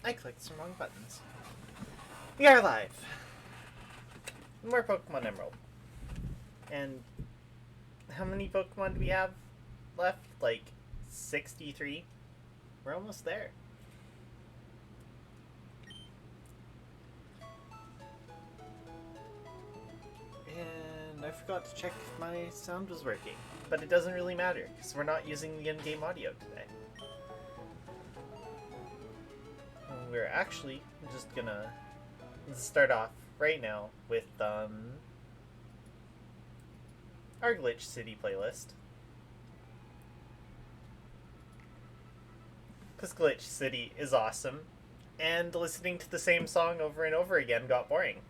I clicked some wrong buttons. We are live. More Pokemon Emerald. And how many Pokemon do we have left? Like 63? We're almost there. And I forgot to check if my sound was working. But it doesn't really matter, because we're not using the in-game audio today. We're actually just gonna start off right now with our Glitch City playlist. Because Glitch City is awesome, and listening to the same song over and over again got boring.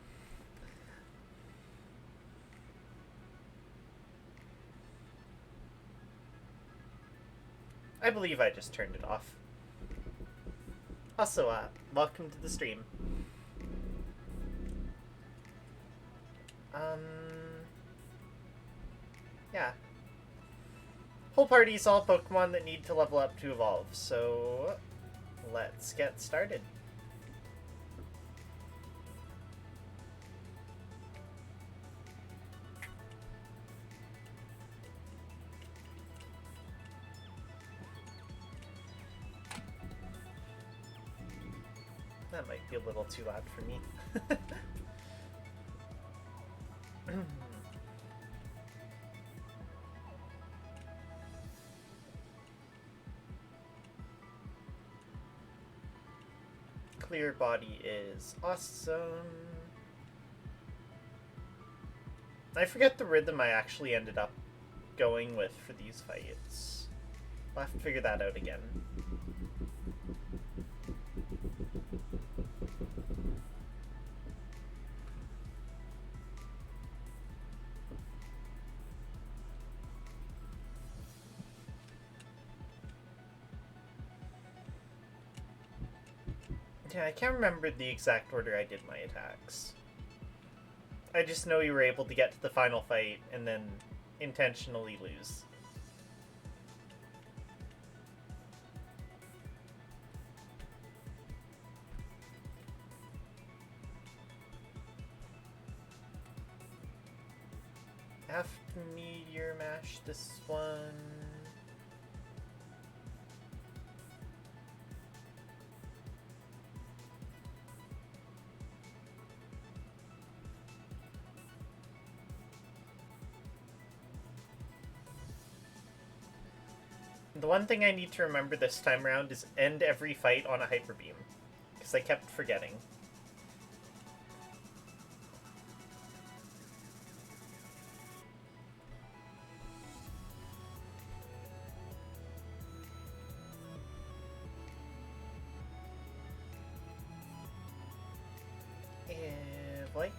I believe I just turned it off. Also, welcome to the stream. Yeah. Whole party's all Pokemon that need to level up to evolve, so let's get started. That might be a little too loud for me. Clear body is awesome. I forget the rhythm I actually ended up going with for these fights. I'll have to figure that out again. Yeah, I can't remember the exact order I did my attacks. I just know you were able to get to the final fight and then intentionally lose. Have to Meteor Mash this one. The one thing I need to remember this time around is end every fight on a Hyper Beam, because I kept forgetting. Like.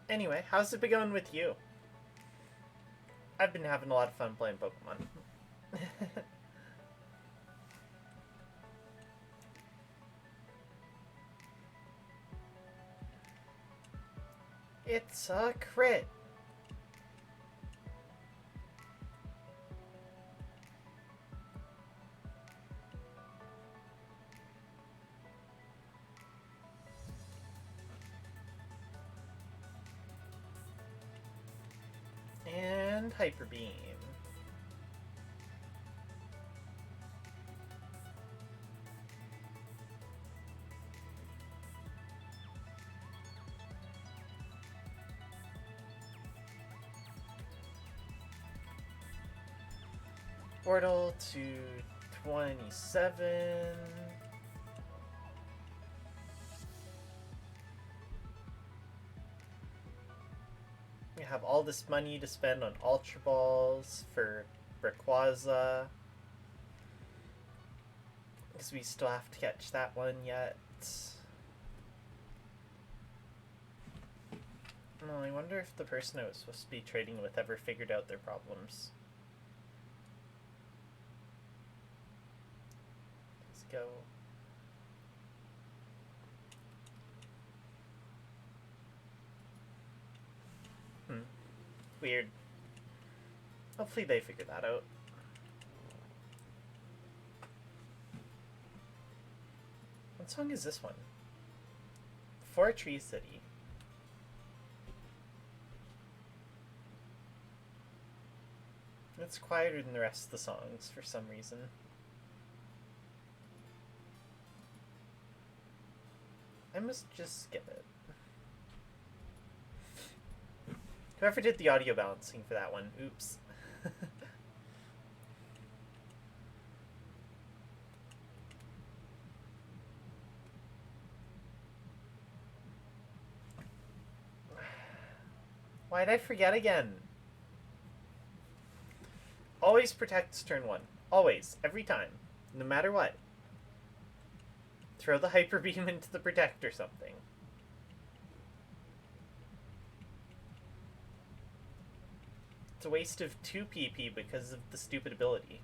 Anyway, how's it been going with you? I've been having a lot of fun playing Pokemon. It's a crit. And Hyper Beam. Portal to 27. We have all this money to spend on Ultra Balls for Rayquaza. Because we still have to catch that one yet. No, I wonder if the person I was supposed to be trading with ever figured out their problems. go. Weird. Hopefully they figure that out. What song is this one? For Tree City. It's quieter than the rest of the songs for some reason. I must just skip it. Whoever did the audio balancing for that one, oops. Why'd I forget again? Always protects turn 1. Always. Every time. No matter what. Throw the Hyper Beam into the Protect or something. It's a waste of 2 PP because of the stupid ability.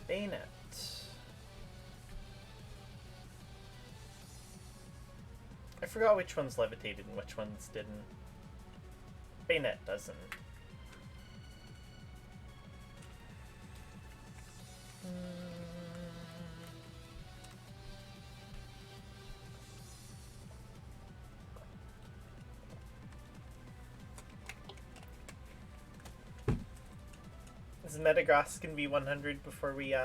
Bayonet. I forgot which ones levitated and which ones didn't. Bayonet doesn't. Is Metagross gonna be 100 before we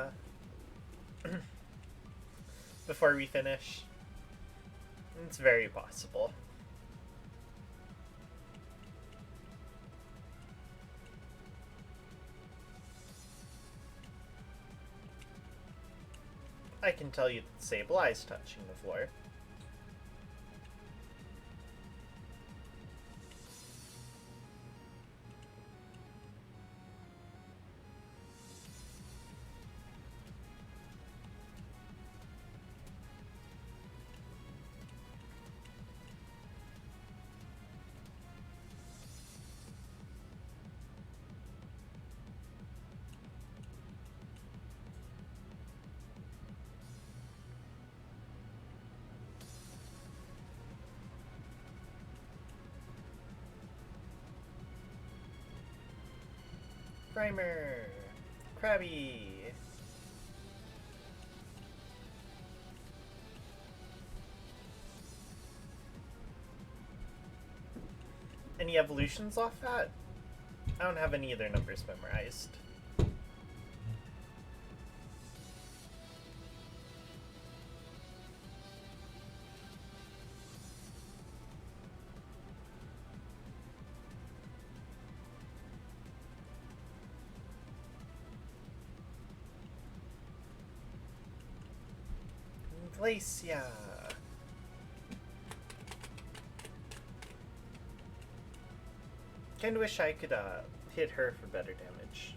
before we finish? It's very possible. I can tell you that Sableye's touching the floor. Primer! Krabby! Any evolutions off that? I don't have any of their numbers memorized. Glacia. Kinda wish I could hit her for better damage.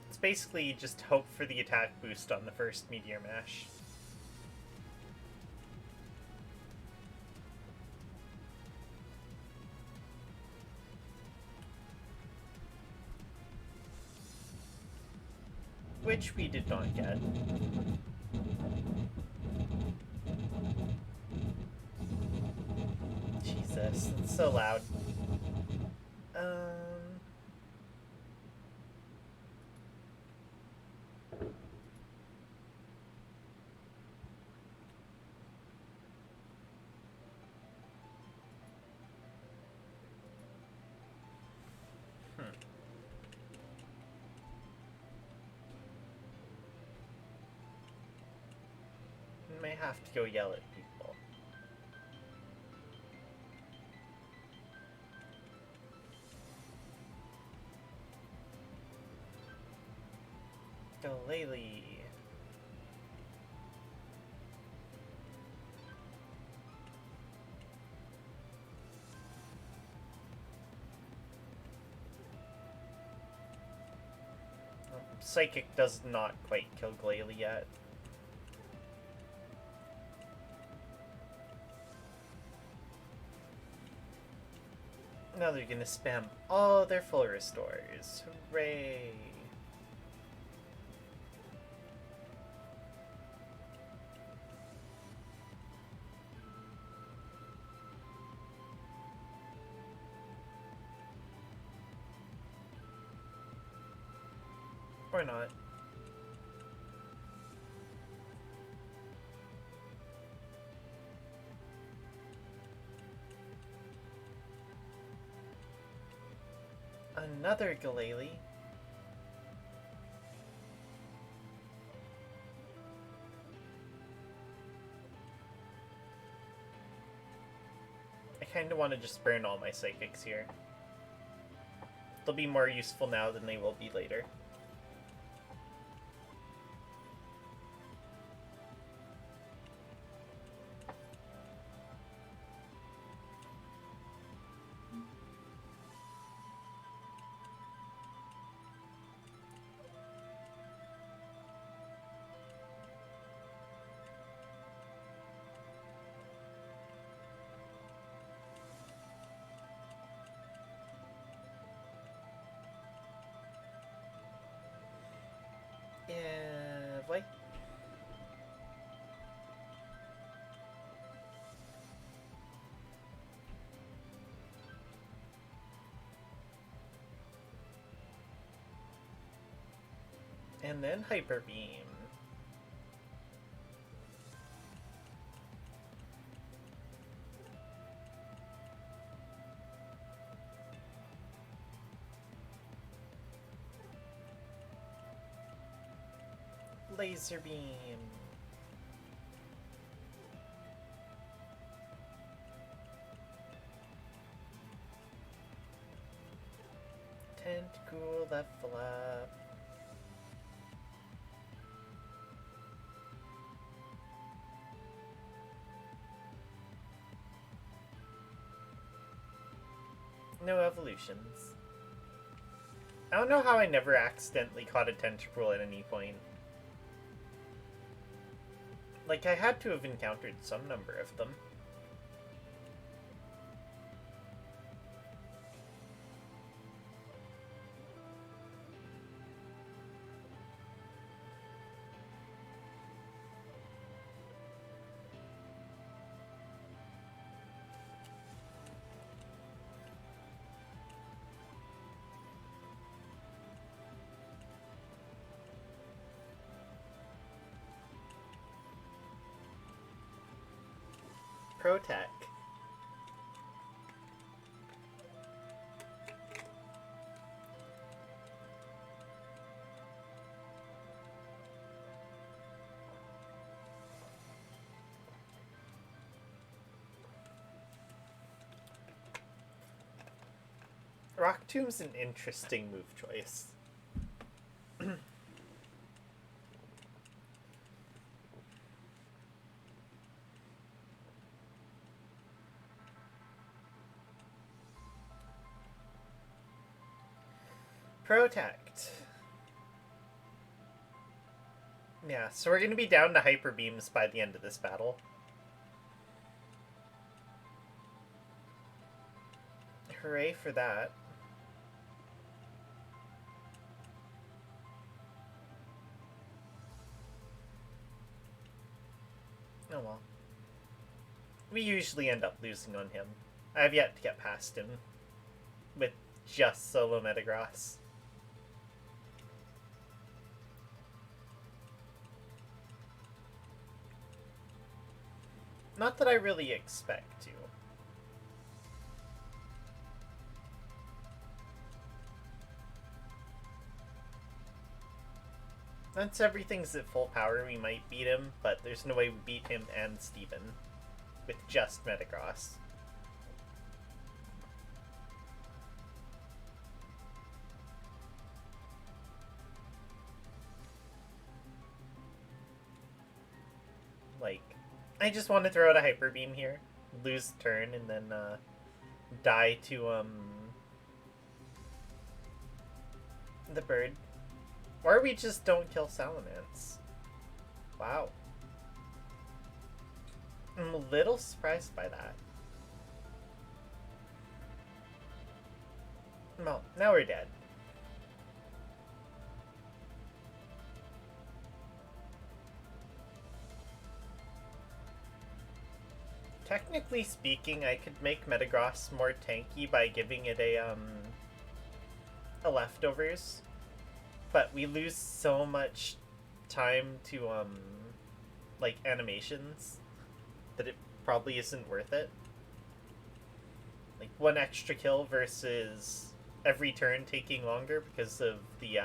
It's basically just hope for the attack boost on the first Meteor Mash. Which we did not get. Jesus, it's so loud. have to go yell at people. Galele. Psychic does not quite kill Glalie yet. Now they're gonna spam all their full restores. Hooray! Or not. Another Galele. I kinda want to just burn all my psychics here. They'll be more useful now than they will be later. Yeah, boy. And then Hyper Beam. Laser Beam. Tentacool, level up. No evolutions. I don't know how I never accidentally caught a Tentacool at any point. Like, I had to have encountered some number of them. Protec. Rock Tomb's an interesting move choice. Protect. Yeah, so we're going to be down to Hyper Beams by the end of this battle. Hooray for that. Oh well. We usually end up losing on him. I have yet to get past him with just solo Metagross. Not that I really expect to. Once everything's at full power, we might beat him, but there's no way we beat him and Steven with just Metagross. Like, I just want to throw out a Hyper Beam here, lose turn, and then die to the bird. Or we just don't kill Salamence. Wow. I'm a little surprised by that. Well, now we're dead. Technically speaking, I could make Metagross more tanky by giving it a leftovers. But we lose so much time to, like, animations that it probably isn't worth it. Like, one extra kill versus every turn taking longer because of the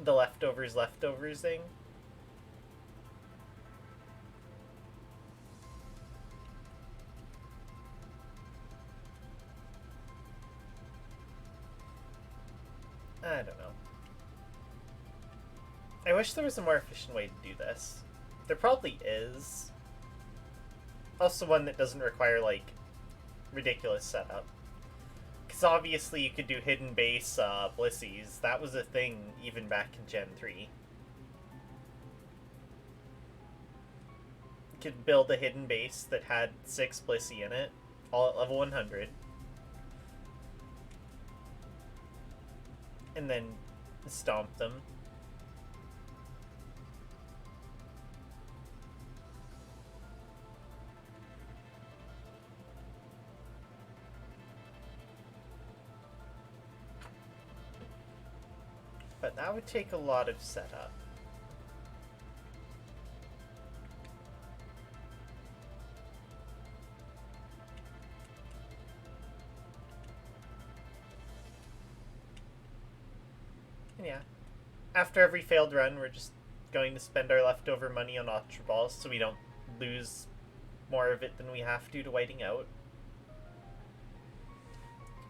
leftovers thing. I don't know. I wish there was a more efficient way to do this. There probably is. Also one that doesn't require, like, ridiculous setup. Because obviously you could do hidden base Blissies. That was a thing even back in Gen 3. You could build a hidden base that had 6 Blissey in it, all at level 100. And then stomp them. But that would take a lot of setup. And yeah, after every failed run, we're just going to spend our leftover money on Ultra Balls so we don't lose more of it than we have to whiting out.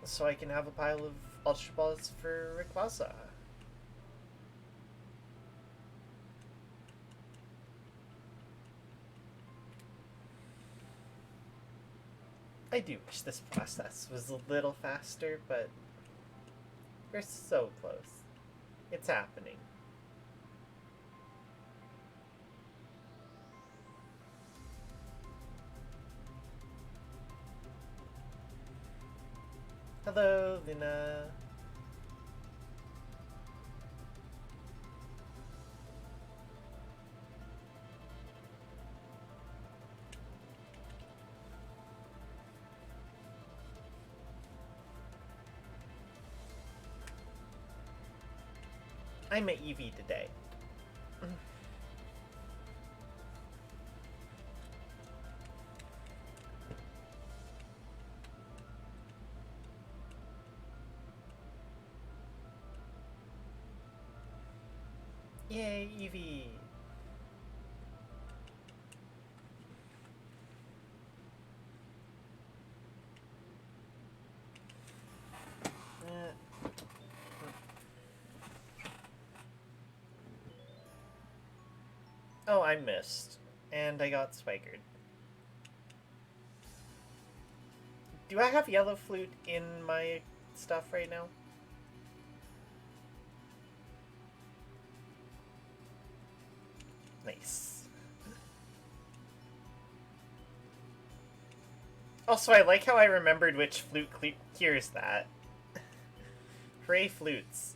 So I can have a pile of Ultra Balls for Rayquaza. I do wish this process was a little faster, but we're so close. It's happening. Hello, Luna. I met Eevee today. Yay, Eevee! Oh, I missed. And I got swaggered. Do I have Yellow Flute in my stuff right now? Nice. Also, I like how I remembered which flute cures that. Hooray, flutes.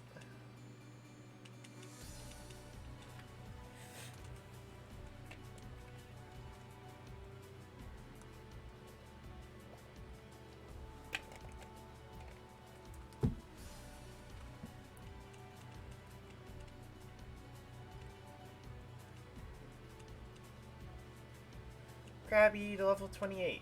Krabby to level 28.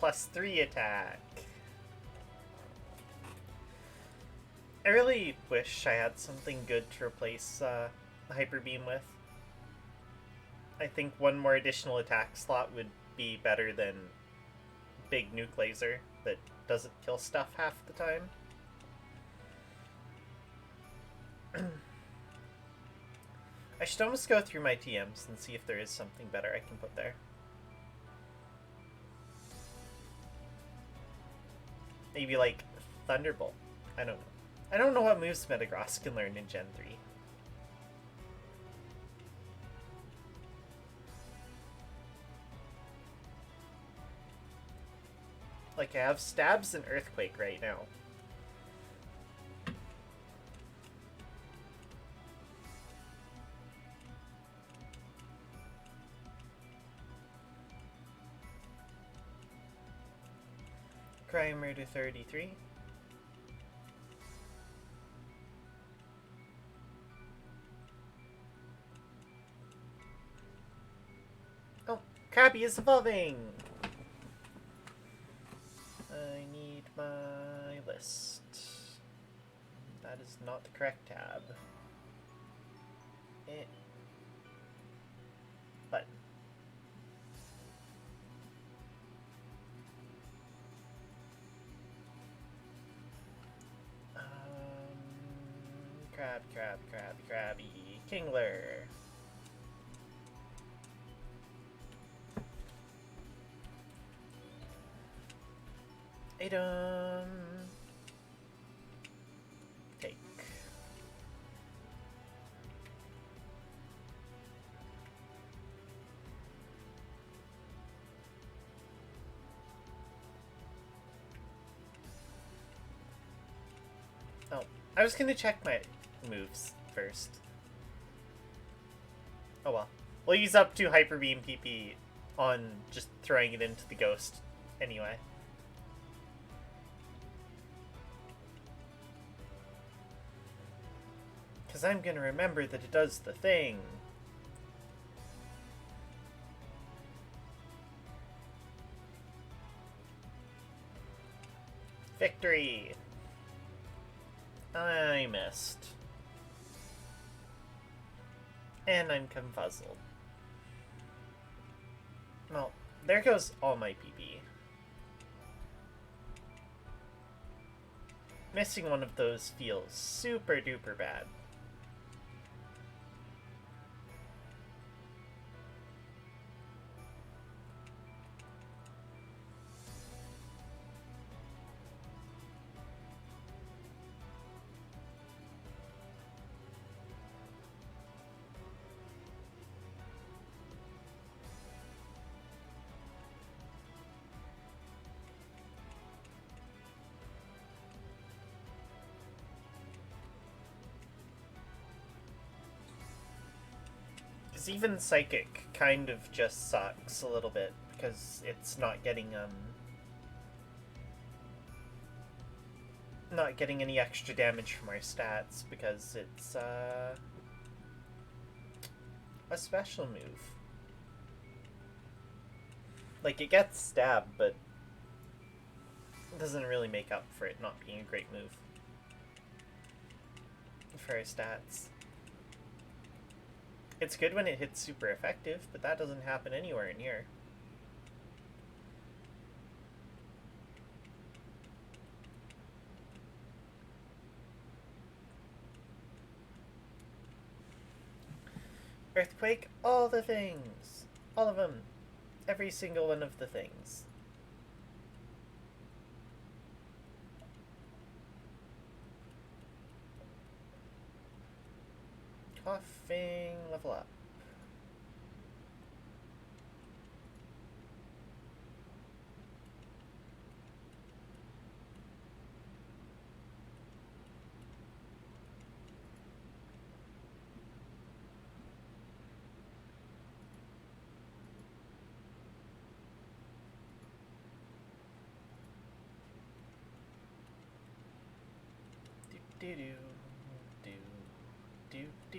+3 attack. I really wish I had something good to replace Hyper Beam with. I think one more additional attack slot would be better than big nuke laser that doesn't kill stuff half the time. I should almost go through my TMs and see if there is something better I can put there. Maybe like Thunderbolt. I don't know. I don't know what moves Metagross can learn in Gen 3. Like, I have Stabs and Earthquake right now. Grimer to 33. Oh, Krabby is evolving! I need my list. That is not the correct tab. Button. Krabby. Kingler. Item. Take. Oh, I was gonna check my moves first. Oh well. We'll use up 2 Hyper Beam PP on just throwing it into the ghost anyway. Because I'm gonna remember that it does the thing. Victory! I missed. And I'm confuzzled. Well, there goes all my PP. Missing one of those feels super duper bad. Because even Psychic kind of just sucks a little bit, because it's not getting any extra damage from our stats, because it's a special move. Like, it gets stabbed, but it doesn't really make up for it not being a great move for our stats. It's good when it hits super effective, but that doesn't happen anywhere near. Earthquake, all the things. All of them. Every single one of the things. Coughing, level up. Do do do do do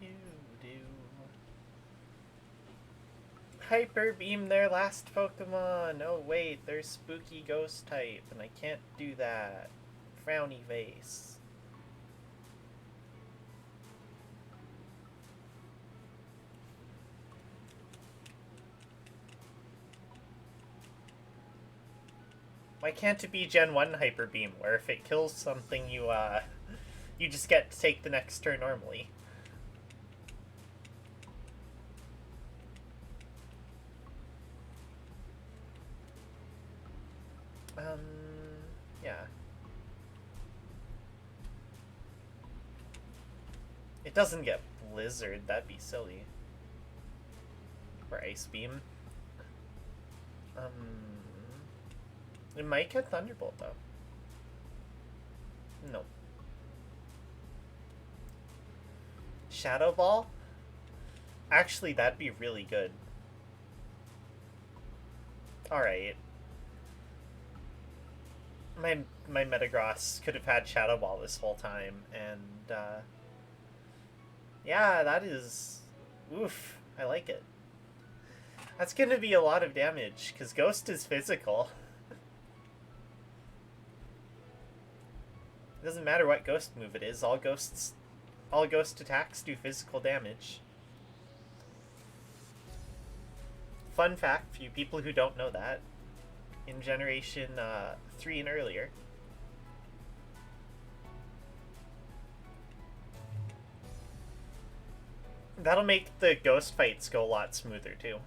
do do. Hyper Beam their last Pokemon. Oh wait, they're spooky ghost type, and I can't do that. Frowny face. Why can't it be Gen 1 Hyper Beam, where if it kills something, you just get to take the next turn normally? Yeah. It doesn't get Blizzard, that'd be silly. Or Ice Beam. It might get Thunderbolt, though. No. Shadow Ball? Actually, that'd be really good. Alright. My Metagross could have had Shadow Ball this whole time, and, yeah, that is... Oof, I like it. That's gonna be a lot of damage, because Ghost is physical. It doesn't matter what Ghost move it is, all Ghost attacks do physical damage. Fun fact for you people who don't know that, in Generation 3 and earlier, that'll make the Ghost fights go a lot smoother too.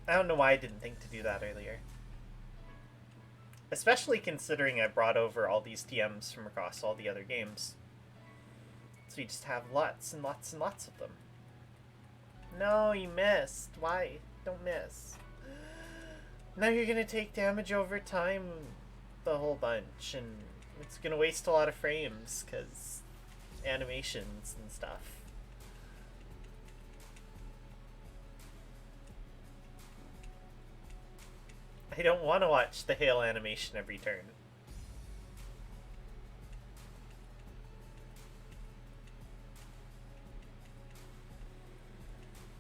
I don't know why I didn't think to do that earlier. Especially considering I brought over all these TMs from across all the other games. So you just have lots and lots and lots of them. No, you missed. Why? Don't miss. Now you're gonna take damage over time the whole bunch, and it's gonna waste a lot of frames, because animations and stuff. I don't want to watch the hail animation every turn.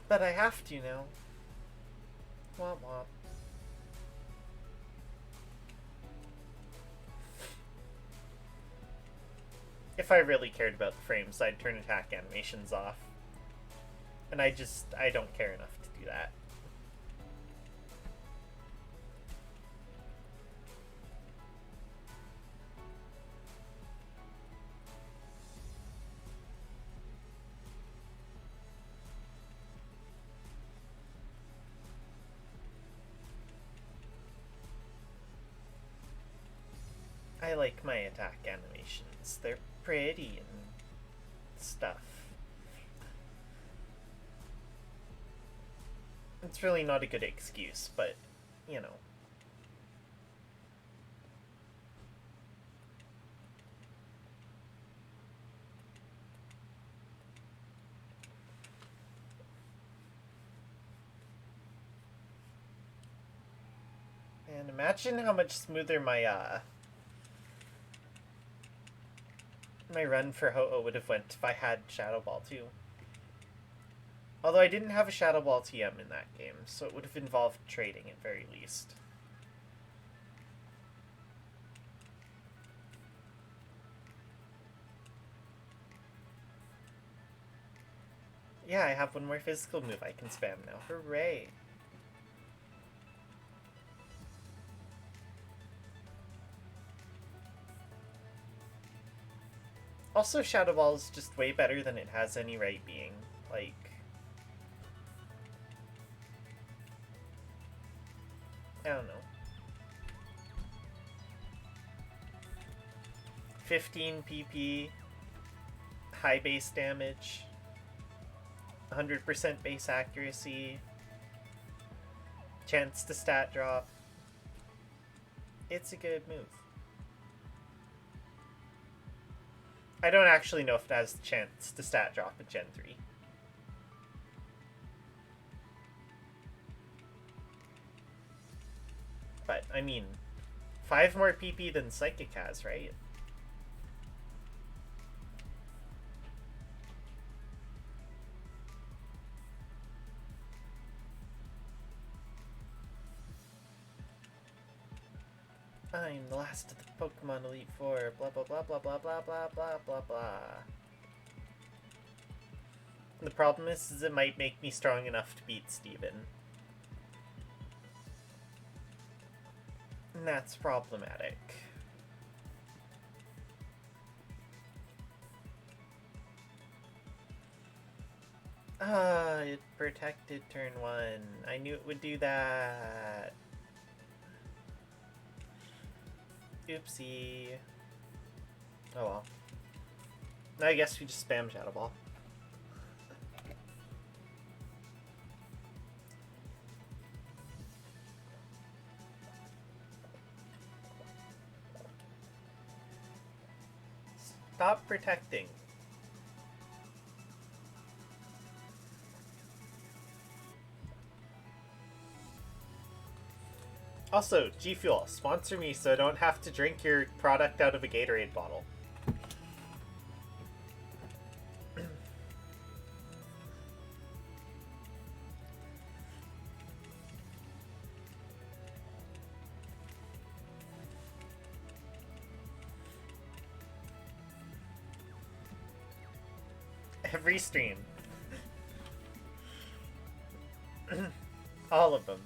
But I have to now. Womp womp. If I really cared about the frames, I'd turn attack animations off. And I don't care enough to do that. I like my attack animations. They're pretty and stuff. It's really not a good excuse, but, you know. And imagine how much smoother my run for Ho-Oh would have went if I had Shadow Ball too. Although I didn't have a Shadow Ball TM in that game, so it would have involved trading at very least. Yeah, I have one more physical move I can spam now. Hooray! Also, Shadow Ball is just way better than it has any right being. Like... I don't know. 15 PP, high base damage, 100% base accuracy, chance to stat drop. It's a good move. I don't actually know if it has the chance to stat drop in Gen 3. But, I mean, 5 more PP than Psychic has, right? I'm the last of the Pokemon Elite Four. Blah blah blah blah blah blah blah blah blah blah. The problem is it might make me strong enough to beat Steven. And that's problematic. Ah, it protected turn 1. I knew it would do that. Oopsie. Oh well. I guess we just spam Shadow Ball. Stop protecting. Also, G Fuel, sponsor me so I don't have to drink your product out of a Gatorade bottle. Every stream. All of them.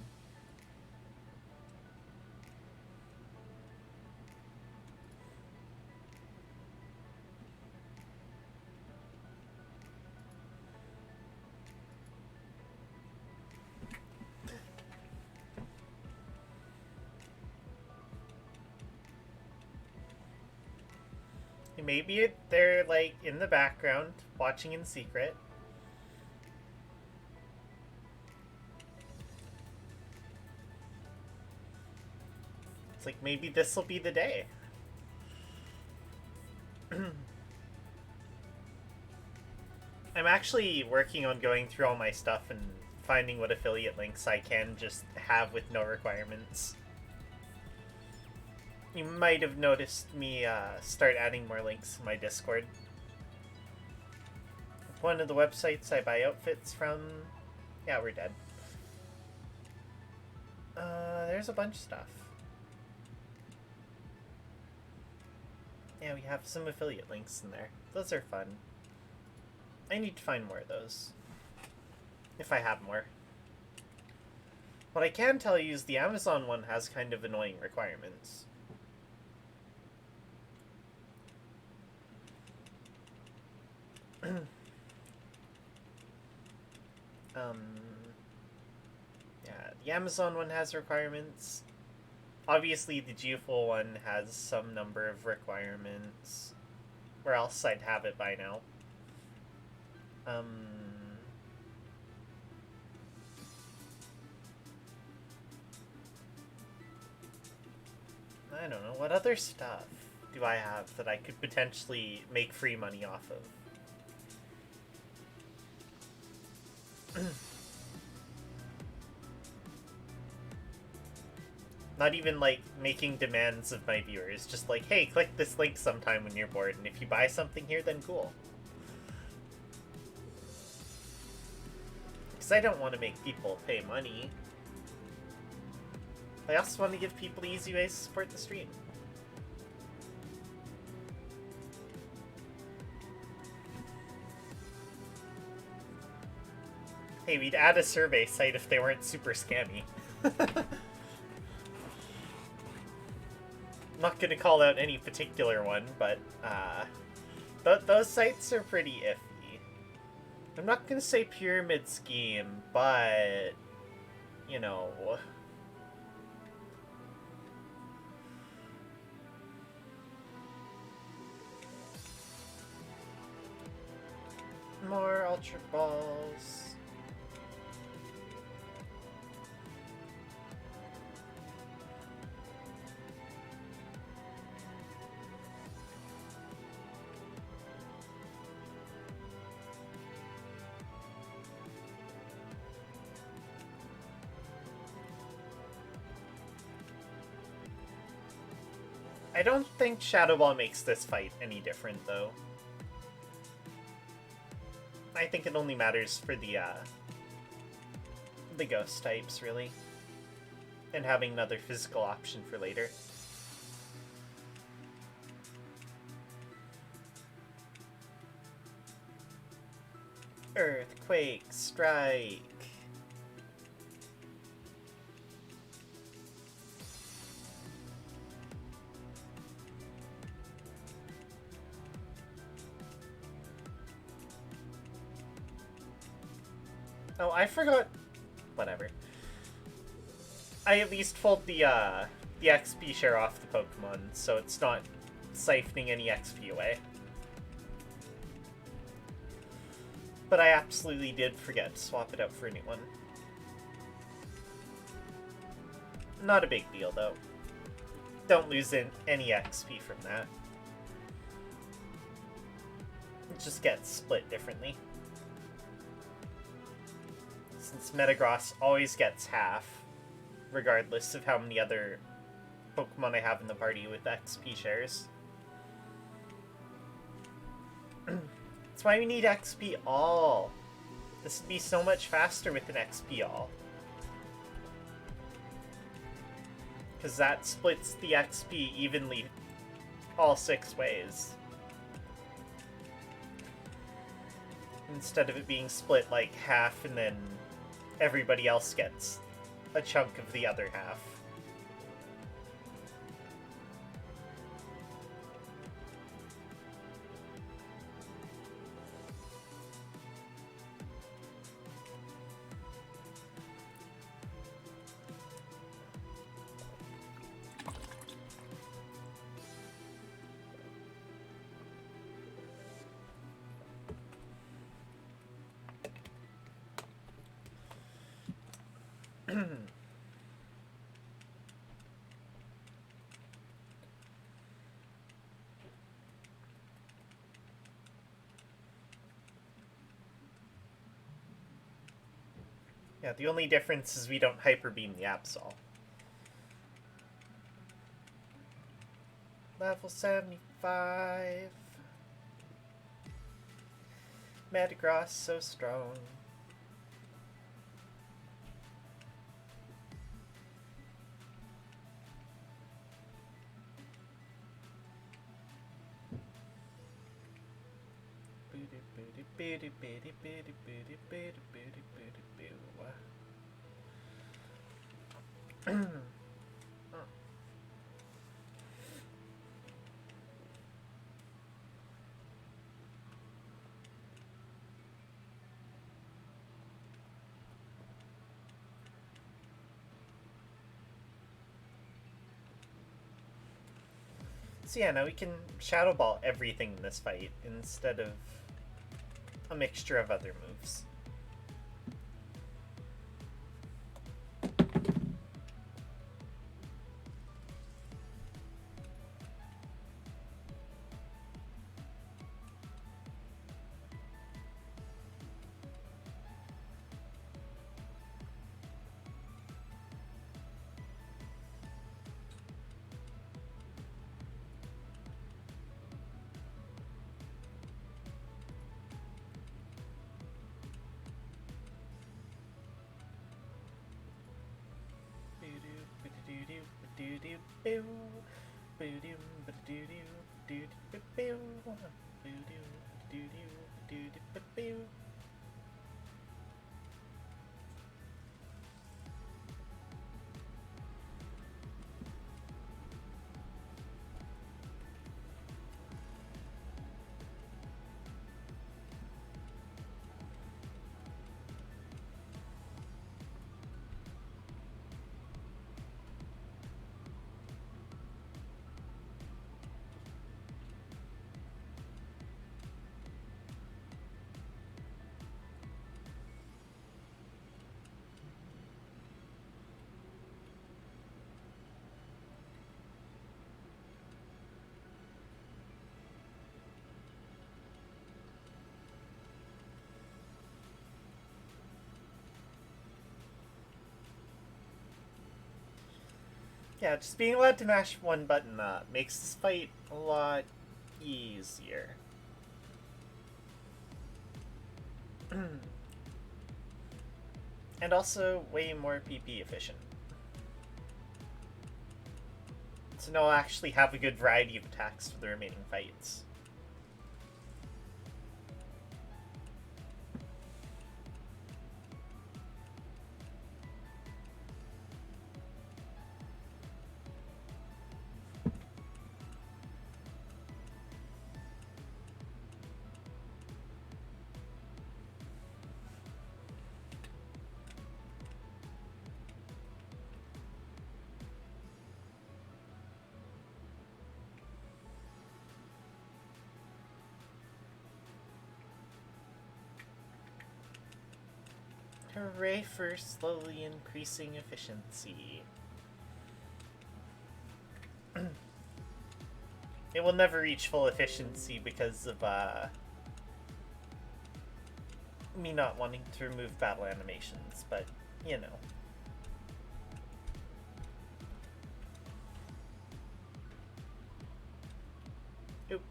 Maybe they're like in the background watching in secret. It's like maybe this will be the day. I'm actually working on going through all my stuff and finding what affiliate links I can just have with no requirements. You might have noticed me start adding more links in my Discord. One of the websites I buy outfits from... Yeah, we're dead. There's a bunch of stuff. Yeah, we have some affiliate links in there. Those are fun. I need to find more of those. If I have more. What I can tell you is the Amazon one has kind of annoying requirements. Yeah, the Amazon one has requirements. Obviously, the Geofuel one has some number of requirements. Or else I'd have it by now. I don't know. What other stuff do I have that I could potentially make free money off of? Not even like making demands of my viewers, just like, hey, click this link sometime when you're bored, and if you buy something here, then cool. Because I don't want to make people pay money. I also want to give people easy ways to support the stream. Hey, we'd add a survey site if they weren't super scammy. I'm not gonna call out any particular one, but those sites are pretty iffy. I'm not gonna say pyramid scheme, but you know. More Ultra Balls. I don't think Shadow Ball makes this fight any different, though. I think it only matters for the ghost types, really. And having another physical option for later. Earthquake strike. Oh, I forgot. Whatever. I at least pulled the XP share off the Pokemon, so it's not siphoning any XP away. But I absolutely did forget to swap it out for a new one. Not a big deal, though. Don't lose any XP from that. It just gets split differently. Since Metagross always gets half, regardless of how many other Pokemon I have in the party with XP shares. That's why we need XP all. This would be so much faster with an XP all. Because that splits the XP evenly all 6 ways. Instead of it being split like half and then everybody else gets a chunk of the other half. Yeah, the only difference is we don't Hyper Beam the Absol. Level 75. Metagross so strong. So yeah, now we can Shadow Ball everything in this fight instead of a mixture of other moves. Yeah, just being allowed to mash one button makes this fight a lot easier. And also way more PP efficient. So now I'll actually have a good variety of attacks for the remaining fights. Hooray for slowly increasing efficiency. It will never reach full efficiency because of me not wanting to remove battle animations, but you know. Oop.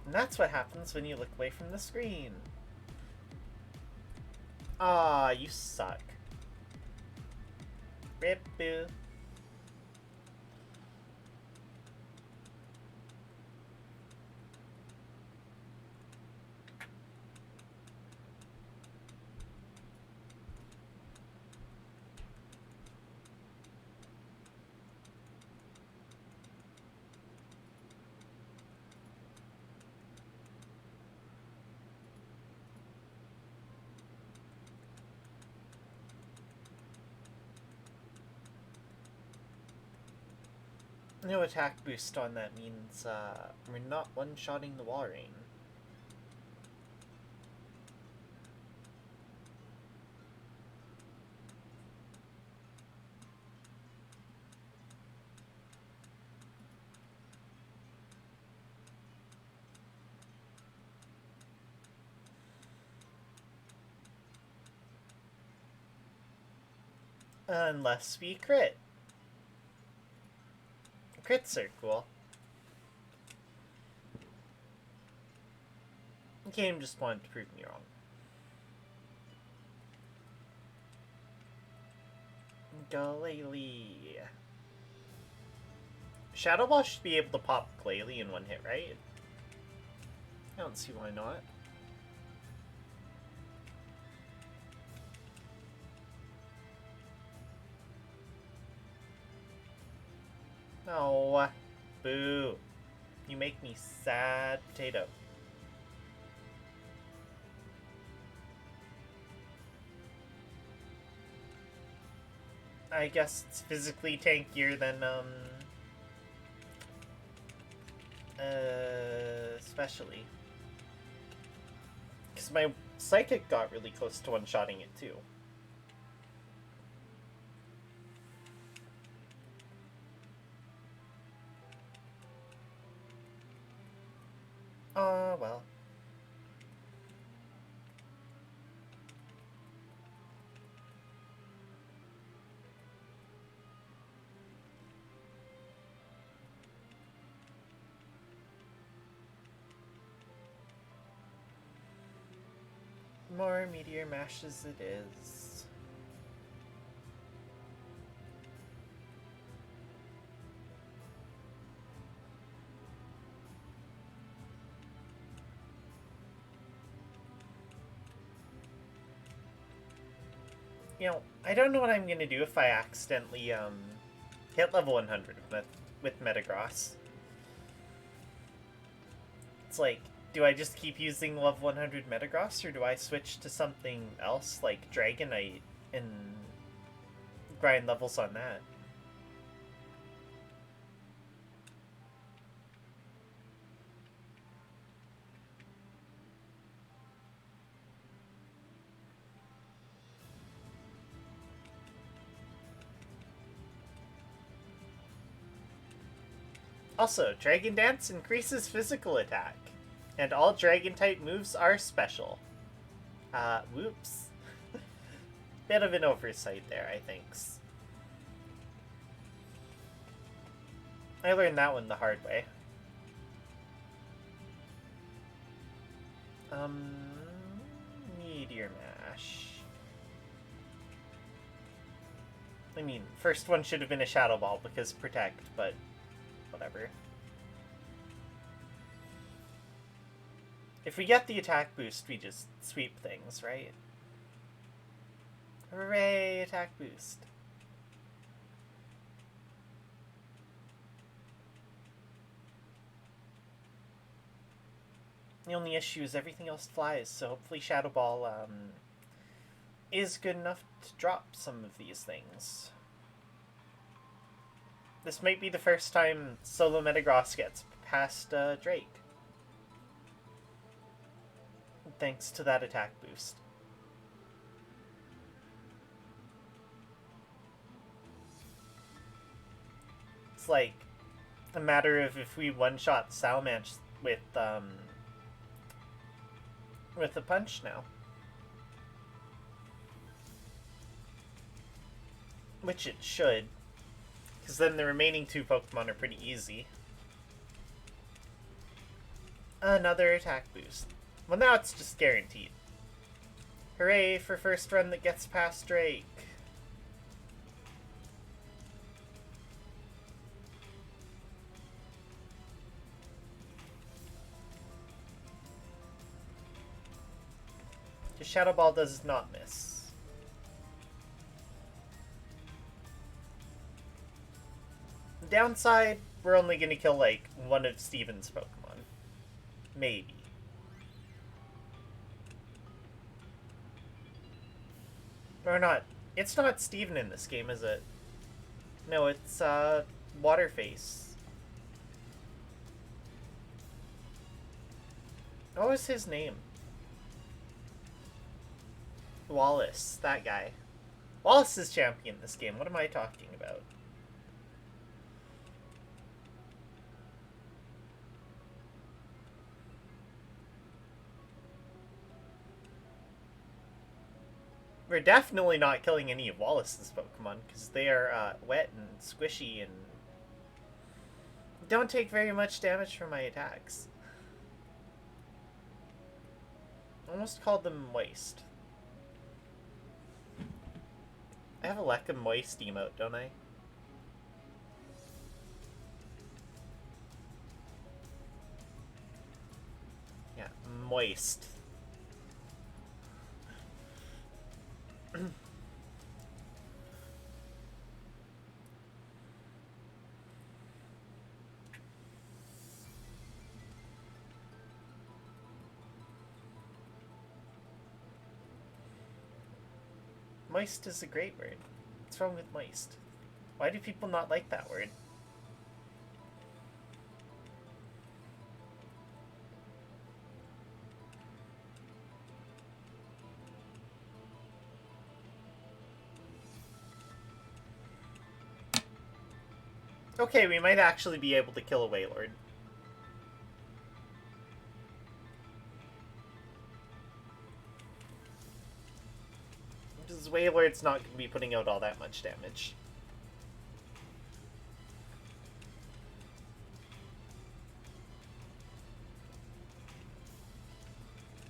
And that's what happens when you look away from the screen. Ah, you suck. Rip boo. No attack boost on that means we're not one-shotting the Walrein. Unless we crit. Crits are cool. The game just wanted to prove me wrong. Glalie. Shadow Ball should be able to pop Glalie in one hit, right? I don't see why not. Oh, boo. You make me sad, potato. I guess it's physically tankier than, especially. Because my Psychic got really close to one-shotting it, too. Well. More Meteor Mashes it is. You know, I don't know what I'm gonna do if I accidentally, hit level 100 with Metagross. It's like, do I just keep using level 100 Metagross, or do I switch to something else, like Dragonite, and grind levels on that? Also, Dragon Dance increases physical attack, and all Dragon-type moves are special. Whoops. Bit of an oversight there, I think. I learned that one the hard way. Meteor Mash. I mean, first one should have been a Shadow Ball because Protect, but whatever. If we get the attack boost, we just sweep things, right? Hooray, attack boost. The only issue is everything else flies, so hopefully Shadow Ball is good enough to drop some of these things. This might be the first time Solo Metagross gets past Drake. Thanks to that attack boost. it's like a matter of if we one-shot Salamence with a punch now. Which it should. Because then the remaining two Pokemon are pretty easy. Another attack boost. Well, now it's just guaranteed. Hooray for first run that gets past Drake. The Shadow Ball does not miss. The downside, we're only going to kill like one of Steven's Pokemon. Maybe. Or not. It's not Steven in this game, is it? No, it's Waterface. What was his name? Wallace, that guy. Wallace is champion this game. What am I talking about? We're definitely not killing any of Wallace's Pokemon, because they are wet and squishy and don't take very much damage from my attacks. Almost called them moist. I have a Lekka Moist emote, don't I? Yeah, moist. Moist is a great word. What's wrong with moist? Why do people not like that word? Okay, we might actually be able to kill a Wailord. Because Wailord's not going to be putting out all that much damage.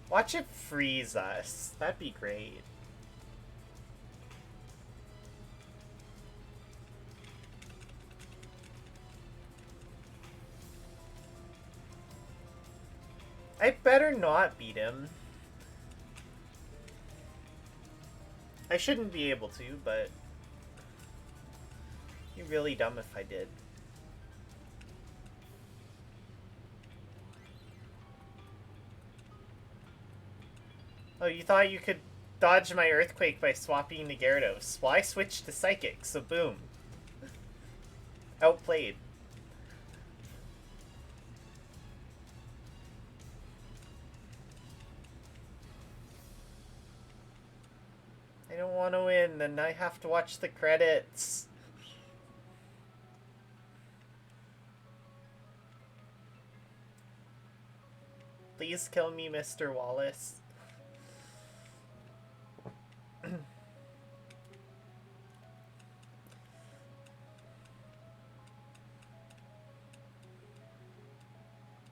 Watch it freeze us. That'd be great. I better not beat him. I shouldn't be able to, but it'd be really dumb if I did. Oh, you thought you could dodge my Earthquake by swapping to Gyarados. Well, I switched to Psychic, so boom. Outplayed. I don't want to win, then I have to watch the credits. Please kill me, Mr. Wallace.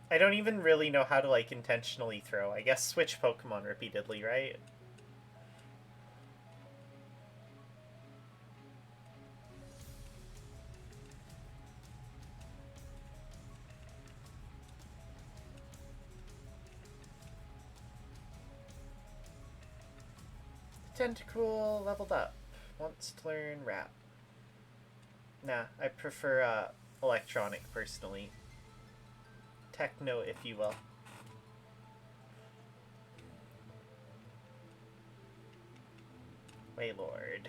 I don't even really know how to, like, intentionally throw. I guess switch Pokemon repeatedly, right? Tentacool leveled up. Wants to learn Rap. Nah, I prefer Electronic personally. Techno, if you will. Wailord.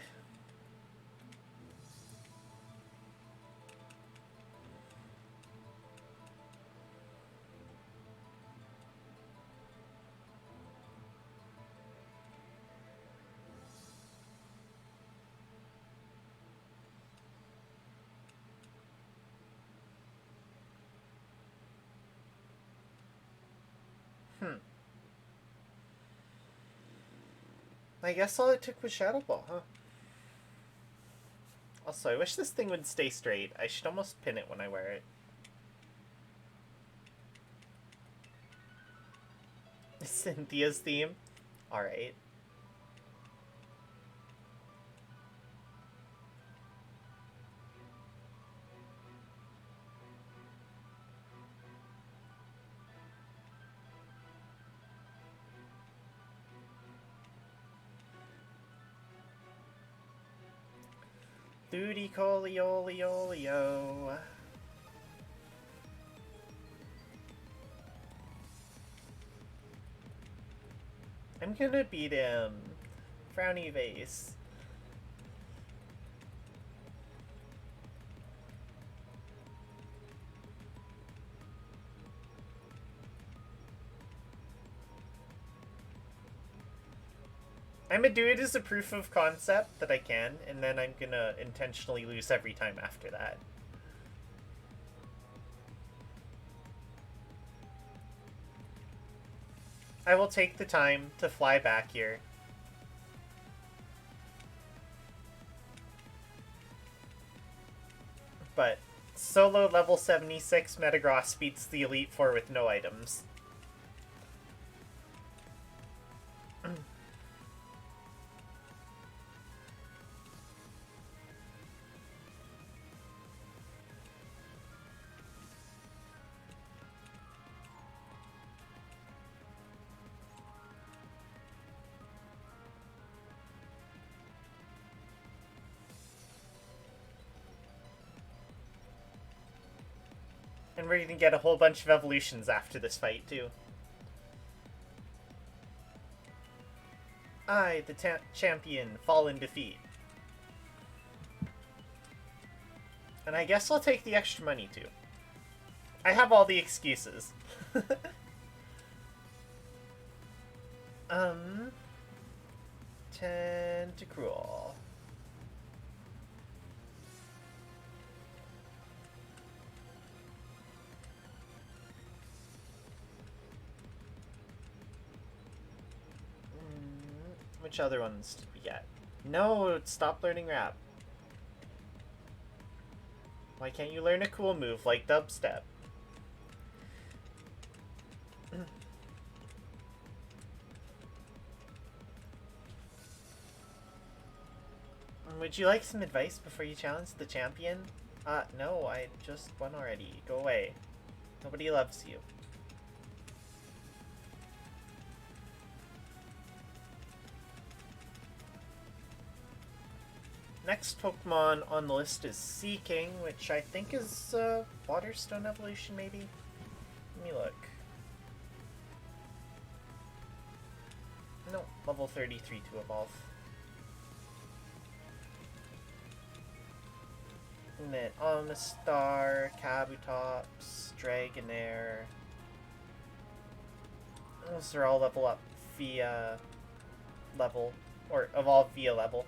I guess all it took was Shadow Ball, huh? Also, I wish this thing would stay straight. I should almost pin it when I wear it. Cynthia's theme? Alright. Duty Coliolio. I'm gonna beat him. Frowny Vase. I'm gonna do it as a proof of concept that I can, and then I'm gonna intentionally lose every time after that. I will take the time to fly back here. But solo level 76 Metagross beats the Elite Four with no items. And we're gonna get a whole bunch of evolutions after this fight, too. I, the champion, fall in defeat. And I guess I'll take the extra money, too. I have all the excuses. Tentacruel. Which other ones did we get? No, stop learning rap. Why can't you learn a cool move like dubstep? Would you like some advice before you challenge the champion? No, I just won already. Go away. Nobody loves you. Next Pokemon on the list is Seaking, which I think is Waterstone evolution, maybe? Let me look. No, level 33 to evolve. And then Omastar, Kabutops, Dragonair. Those are all level up via level, or evolve via level.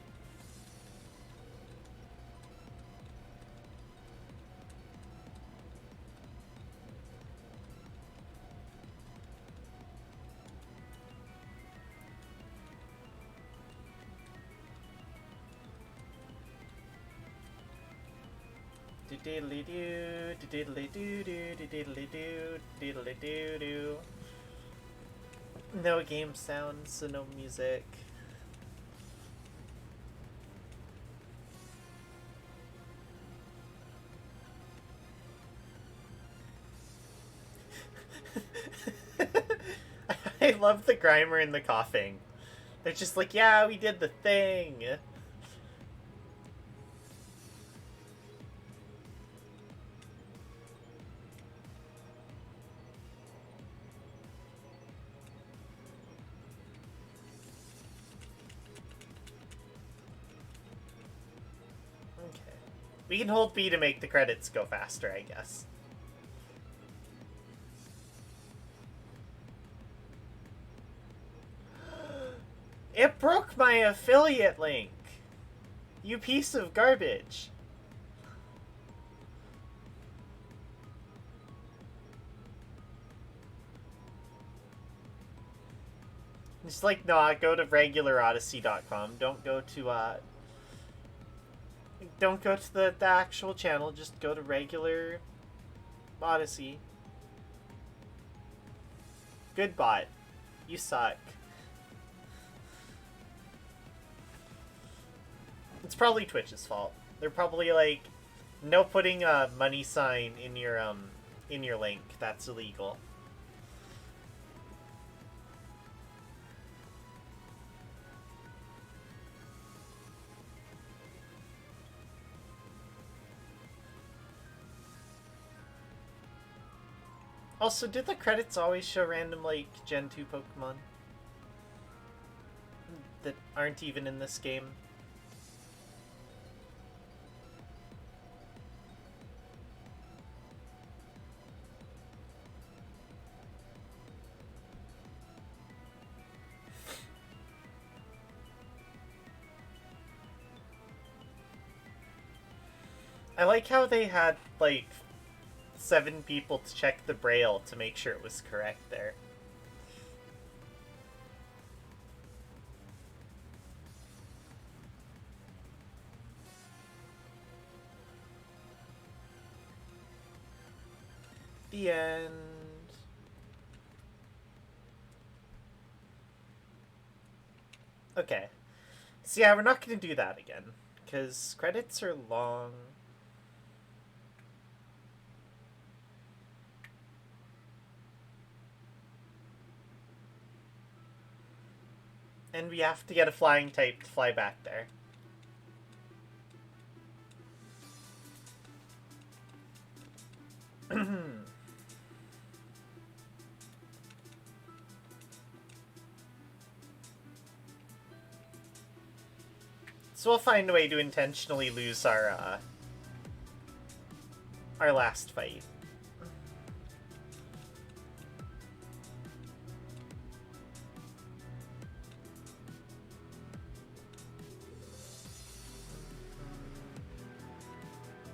Diddly doo, diddly doo doo, diddly doo, diddly doo doo. No game sounds, so no music. I love the Grimer and the coughing. They're just like, yeah, we did the thing. We can hold B to make the credits go faster, I guess. It broke my affiliate link! You piece of garbage. Just like, nah, go to regularodyssey.com. Don't go to the actual channel. Just go to regular Odyssey. Good bot. You suck. It's probably Twitch's fault. They're probably like, no putting a money sign in your link. That's illegal. Also, did the credits always show random, like, Gen 2 Pokemon? That aren't even in this game? I like how they had, like, 7 people to check the braille to make sure it was correct there. The end. Okay. So yeah, we're not going to do that again, because credits are long. And we have to get a flying type to fly back there. So we'll find a way to intentionally lose our last fight.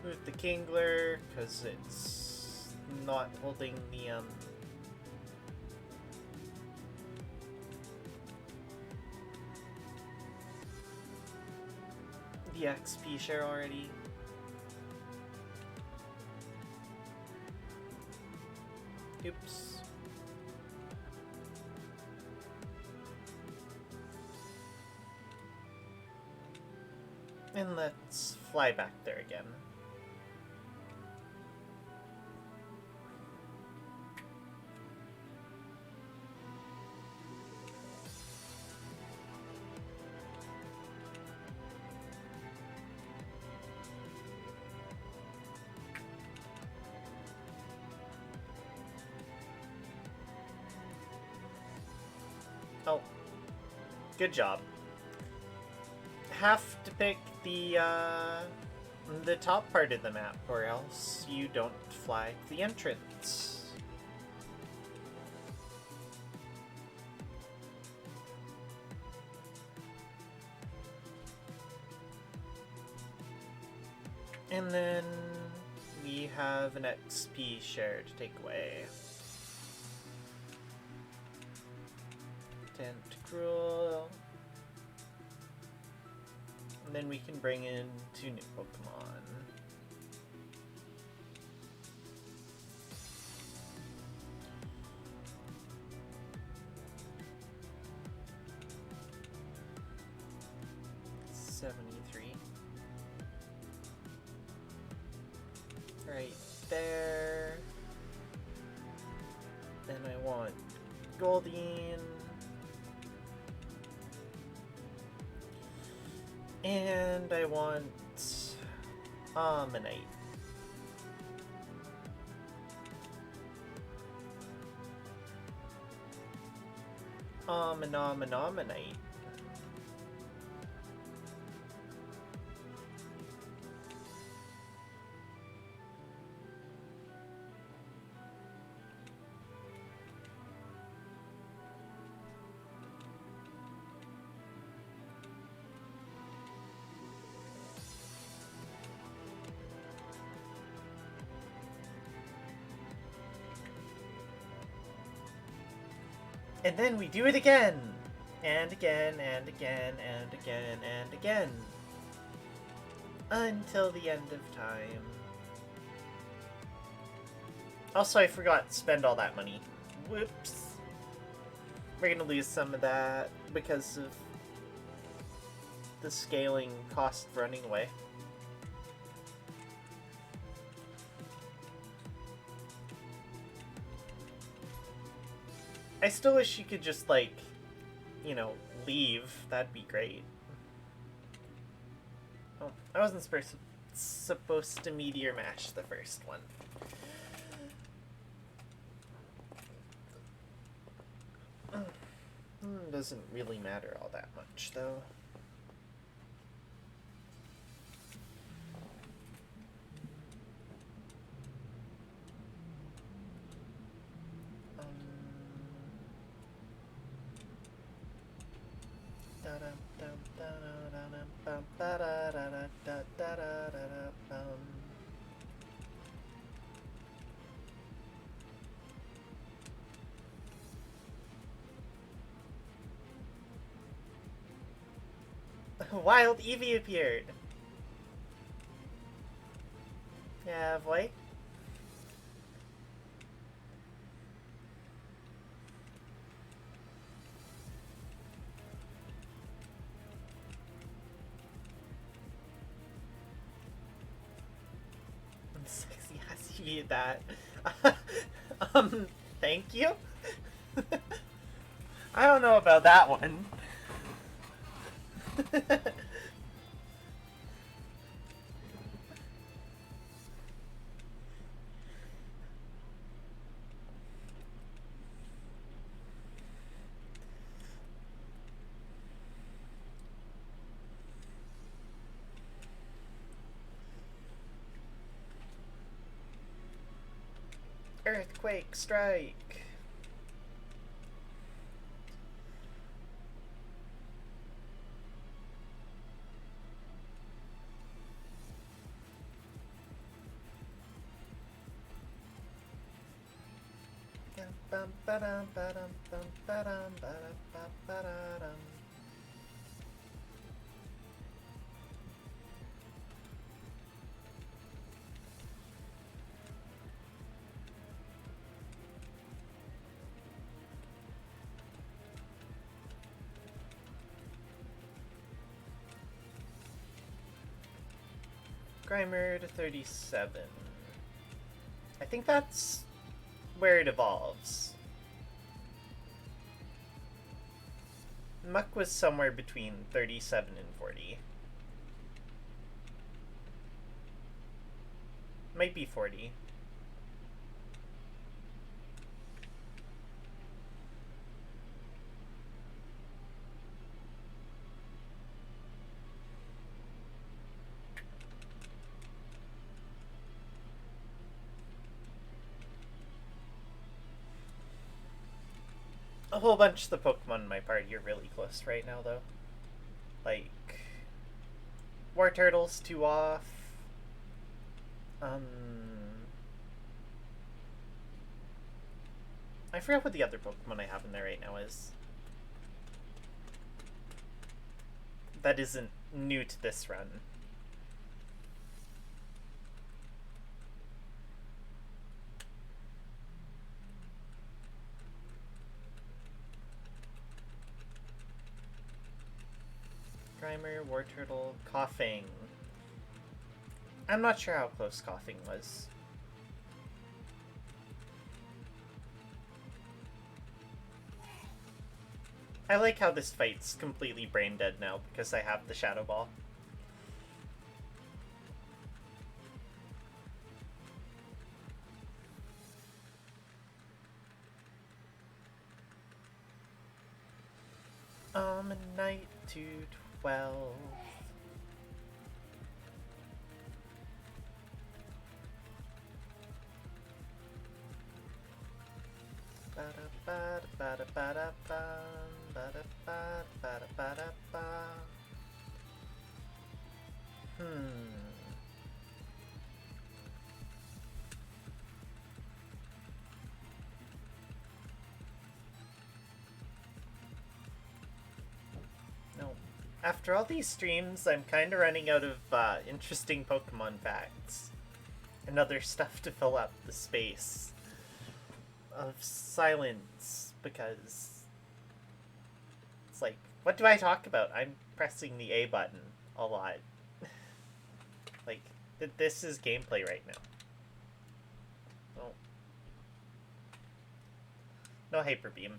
With the Kingler, because it's not holding the XP share already. Oops. And let's fly back there again. Oh, good job. Have to pick the top part of the map, or else you don't fly to the entrance. And then we have an XP share to take away. Tentacruel. And then we can bring in 2 new Pokemon. Right there. Then I want Goldeen. And I want Ammonite. Ammonite. And then we do it again! And again, and again, and again, and again. Until the end of time. Also, I forgot to spend all that money. Whoops. We're gonna lose some of that because of the scaling cost running away. I still wish you could just, like, you know, leave. That'd be great. Oh, I wasn't supposed to meteor mash the first one. Doesn't really matter all that much, though. Wild Eevee appeared! Yeah, boy. Sexy ass, you need that. Thank you? I don't know about that one. Earthquake strike. Grimer to 37. I think that's where it evolves. Muck was somewhere between 37 and 40. Might be 40. A whole bunch of the Pokemon in my party are really close right now, though. Like, War Turtle's 2 off. I forgot what the other Pokemon I have in there right now is. That isn't new to this run. Grimer, War Turtle, Coughing. I'm not sure how close Coughing was. I like how this fight's completely brain dead now because I have the Shadow Ball. Knight to 12. After all these streams, I'm kind of running out of interesting Pokemon facts and other stuff to fill up the space of silence, because it's like, what do I talk about? I'm pressing the A button a lot. Like, this is gameplay right now. Oh. No Hyper Beam.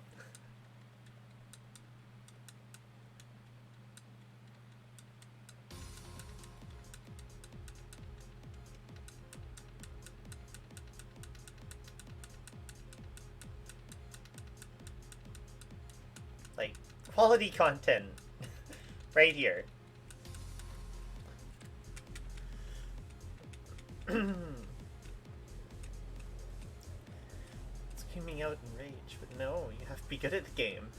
Like, quality content right here. Screaming out in rage, but no, you have to be good at the game.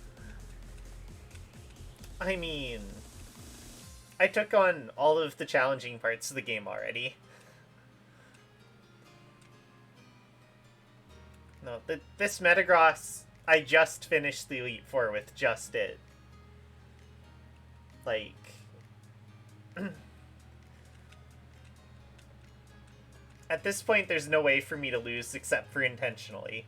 I mean, I took on all of the challenging parts of the game already. No, this Metagross, I just finished the Elite Four with just it. Like... At this point, there's no way for me to lose except for intentionally.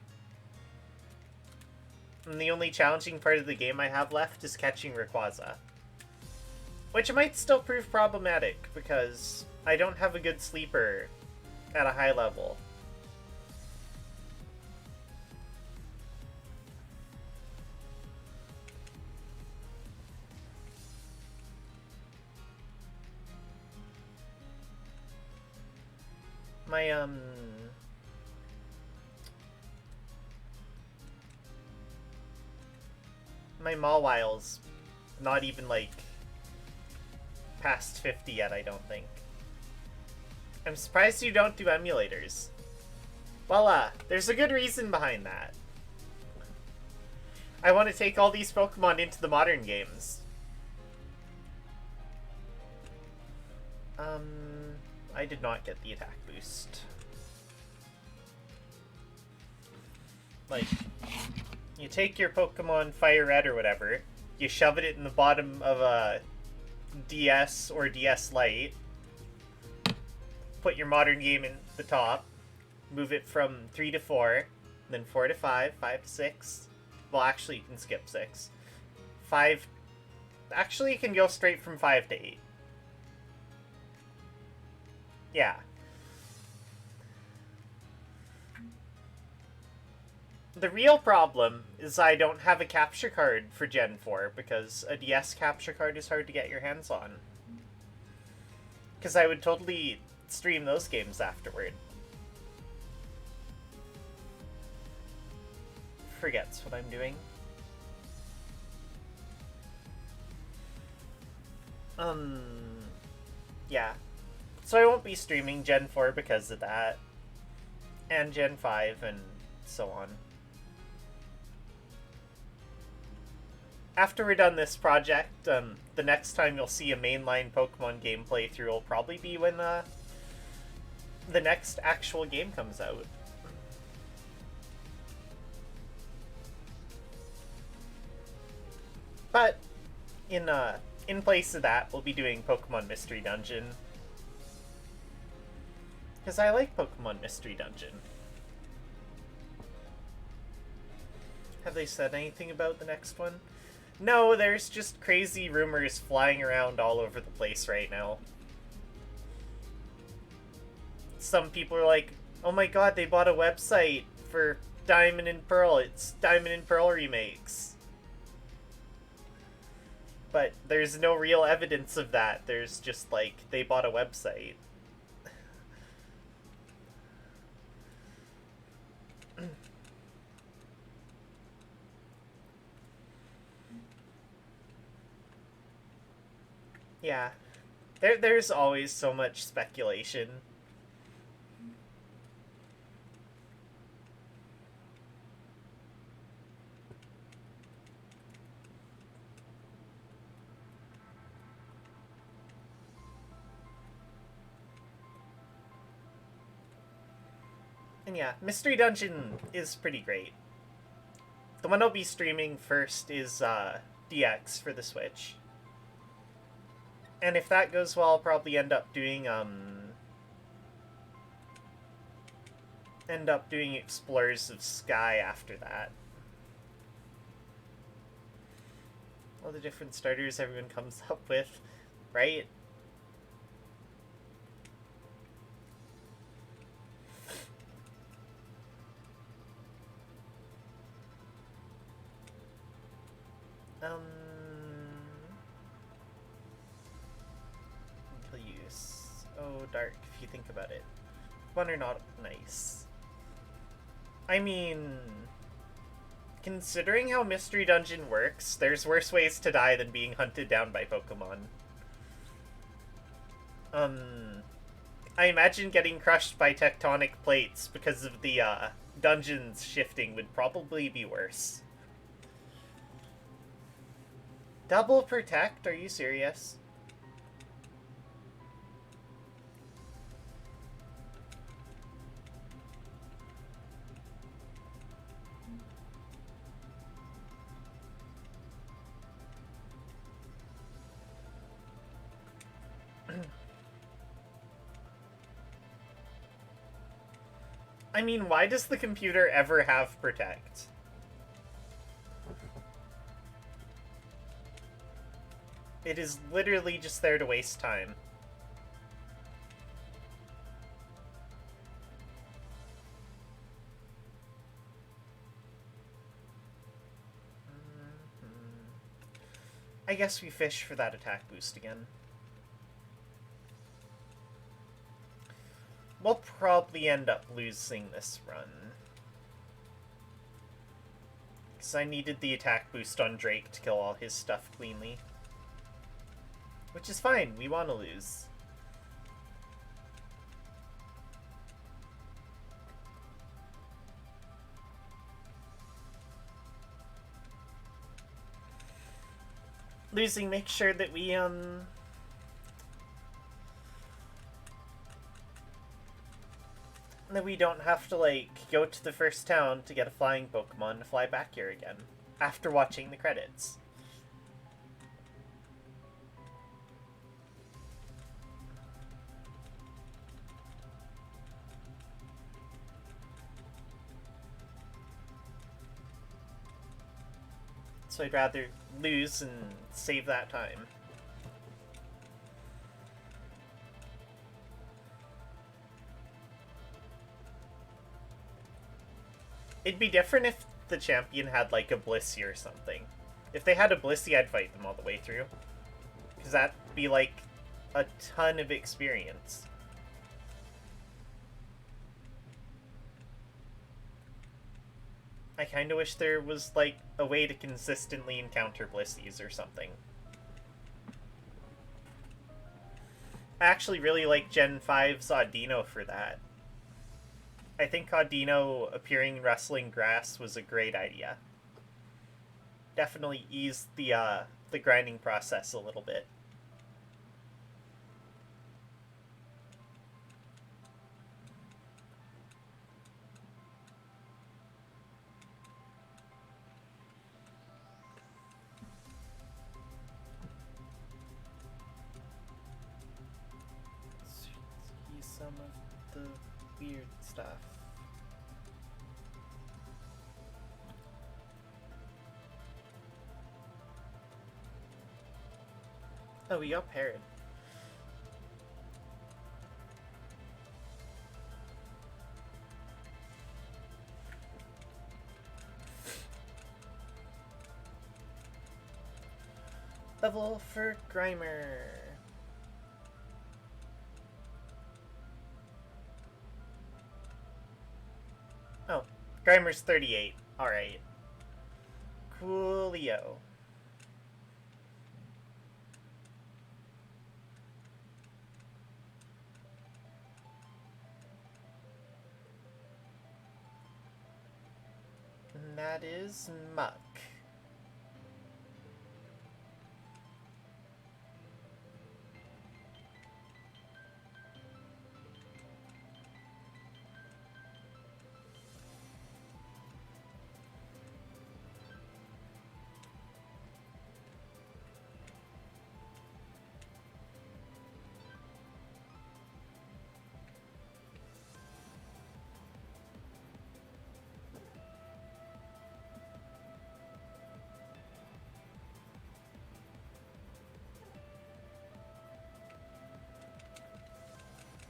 And the only challenging part of the game I have left is catching Rayquaza. Which might still prove problematic, because I don't have a good sleeper at a high level. My Mawwile's not even, like, past 50 yet, I don't think. I'm surprised you don't do emulators. Well, there's a good reason behind that. I want to take all these Pokemon into the modern games. I did not get the attack boost. Like, you take your Pokemon Fire Red or whatever, you shove it in the bottom of a DS or DS Lite, put your modern game in the top, move it from 3 to 4, then 4 to 5, 5 to 6. Well, actually, you can skip 6. 5... Actually, you can go straight from 5 to 8. Yeah. The real problem is I don't have a capture card for Gen 4, because a DS capture card is hard to get your hands on. Because I would totally stream those games afterward. Forgets what I'm doing. Yeah. So I won't be streaming Gen 4 because of that. And Gen 5 and so on. After we're done this project, the next time you'll see a mainline Pokemon game playthrough will probably be when the next actual game comes out. But in place of that, we'll be doing Pokemon Mystery Dungeon. Because I like Pokemon Mystery Dungeon. Have they said anything about the next one? No, there's just crazy rumors flying around all over the place right now. Some people are like, oh my god, they bought a website for Diamond and Pearl. It's Diamond and Pearl remakes. But there's no real evidence of that. There's just, like, they bought a website. Yeah. There's always so much speculation. And yeah, Mystery Dungeon is pretty great. The one I'll be streaming first is DX for the Switch. And if that goes well, I'll probably end up doing Explorers of Sky after that. All the different starters everyone comes up with, right? Use. Oh, dark, if you think about it. Fun or not nice. I mean, considering how Mystery Dungeon works, there's worse ways to die than being hunted down by Pokemon. I imagine getting crushed by tectonic plates because of the dungeons shifting would probably be worse. Double protect? Are you serious? I mean, why does the computer ever have protect? It is literally just there to waste time. I guess we fish for that attack boost again. We'll probably end up losing this run. Because I needed the attack boost on Drake to kill all his stuff cleanly. Which is fine, we want to lose. Losing makes sure that we, that we don't have to, like, go to the first town to get a flying Pokemon to fly back here again. After watching the credits. So I'd rather lose and save that time. It'd be different if the champion had, like, a Blissey or something. If they had a Blissey, I'd fight them all the way through. Because that'd be, like, a ton of experience. I kind of wish there was, like, a way to consistently encounter Blisseys or something. I actually really like Gen 5's Audino for that. I think Audino appearing in Rustling Grass was a great idea. Definitely eased the grinding process a little bit. Some of the weird stuff. Oh, we got paired. Level for Grimer. Oh, Grimer's 38. Alright. Coolio. And that is Muck.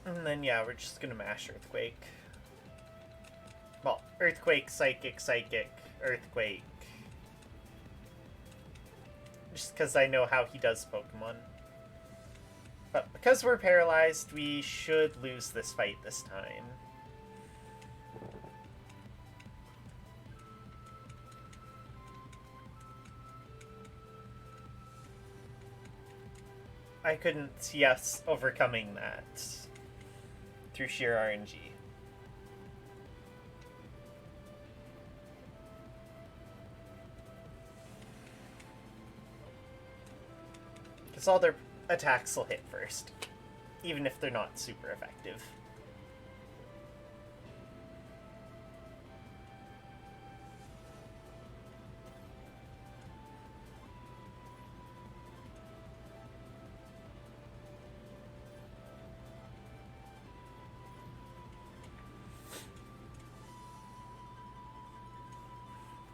And then, yeah, we're just gonna mash Earthquake. Well, Earthquake, Psychic, Psychic, Earthquake. Just because I know how he does Pokemon. But because we're paralyzed, we should lose this fight this time. I couldn't see us overcoming that through sheer RNG. Because all their attacks will hit first, even if they're not super effective.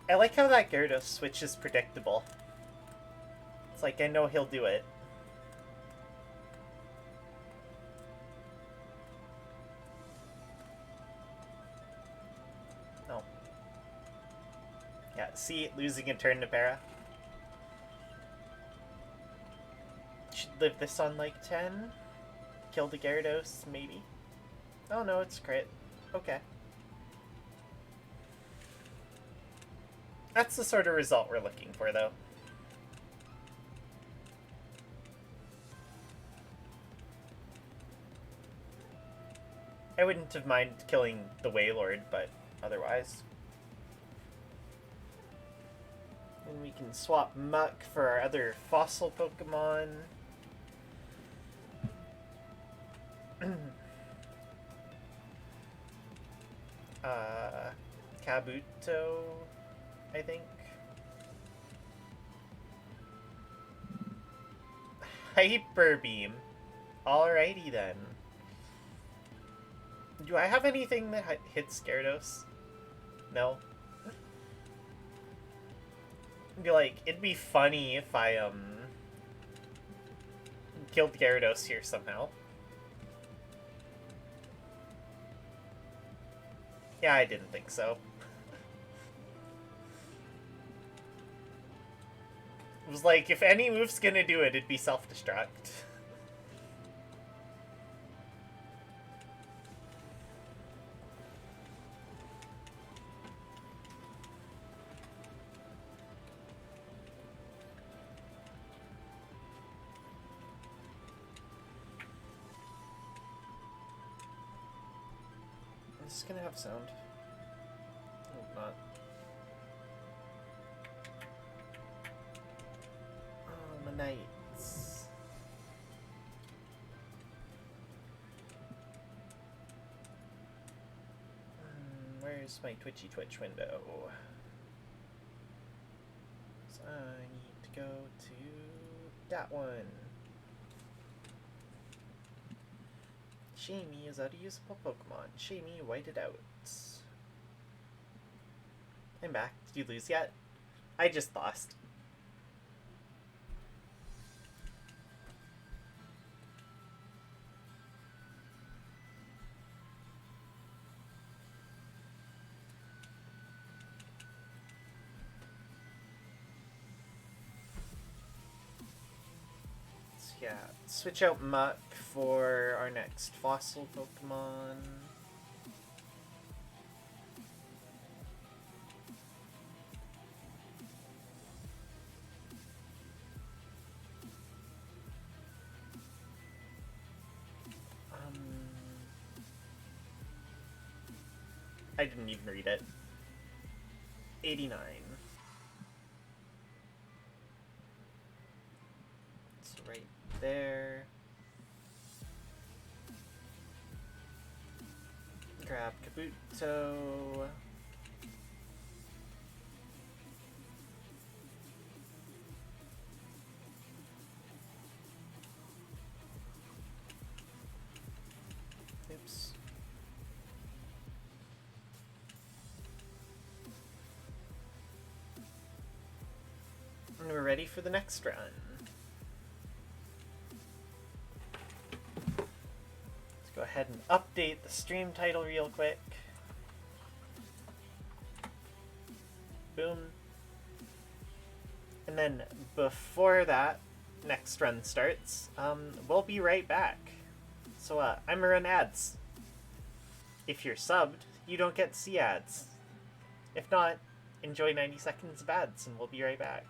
I like how that Gyarados switch is predictable. It's like, I know he'll do it. No. Yeah, see, losing a turn to Para. Should live this on like 10. Kill the Gyarados, maybe. Oh no, it's crit. Okay. That's the sort of result we're looking for, though. I wouldn't have minded killing the Wailord, but otherwise. And we can swap Muck for our other fossil Pokemon. Kabuto, I think. Hyper Beam. Alrighty then. Do I have anything that hits Gyarados? No. It'd be funny if I killed Gyarados here somehow. Yeah, I didn't think so. It was like, if any move's gonna do it, it'd be self-destruct. Is this gonna have sound? Oh, not. Oh, my nights. Where's my Twitchy Twitch window? So I need to go to that one. Shamey is out of usable Pokemon. Shamey, white it out. I'm back. Did you lose yet? I just lost. So yeah, switch out Muck for our next fossil Pokemon. I didn't even read it. 89. It's right there. Grab Kabuto. Oops. And we're ready for the next run. Let's go go ahead and update the stream title real quick. Boom. And then before that next run starts, we'll be right back. So I'm gonna run ads. If you're subbed, you don't get to see ads. If not, enjoy 90 seconds of ads and we'll be right back.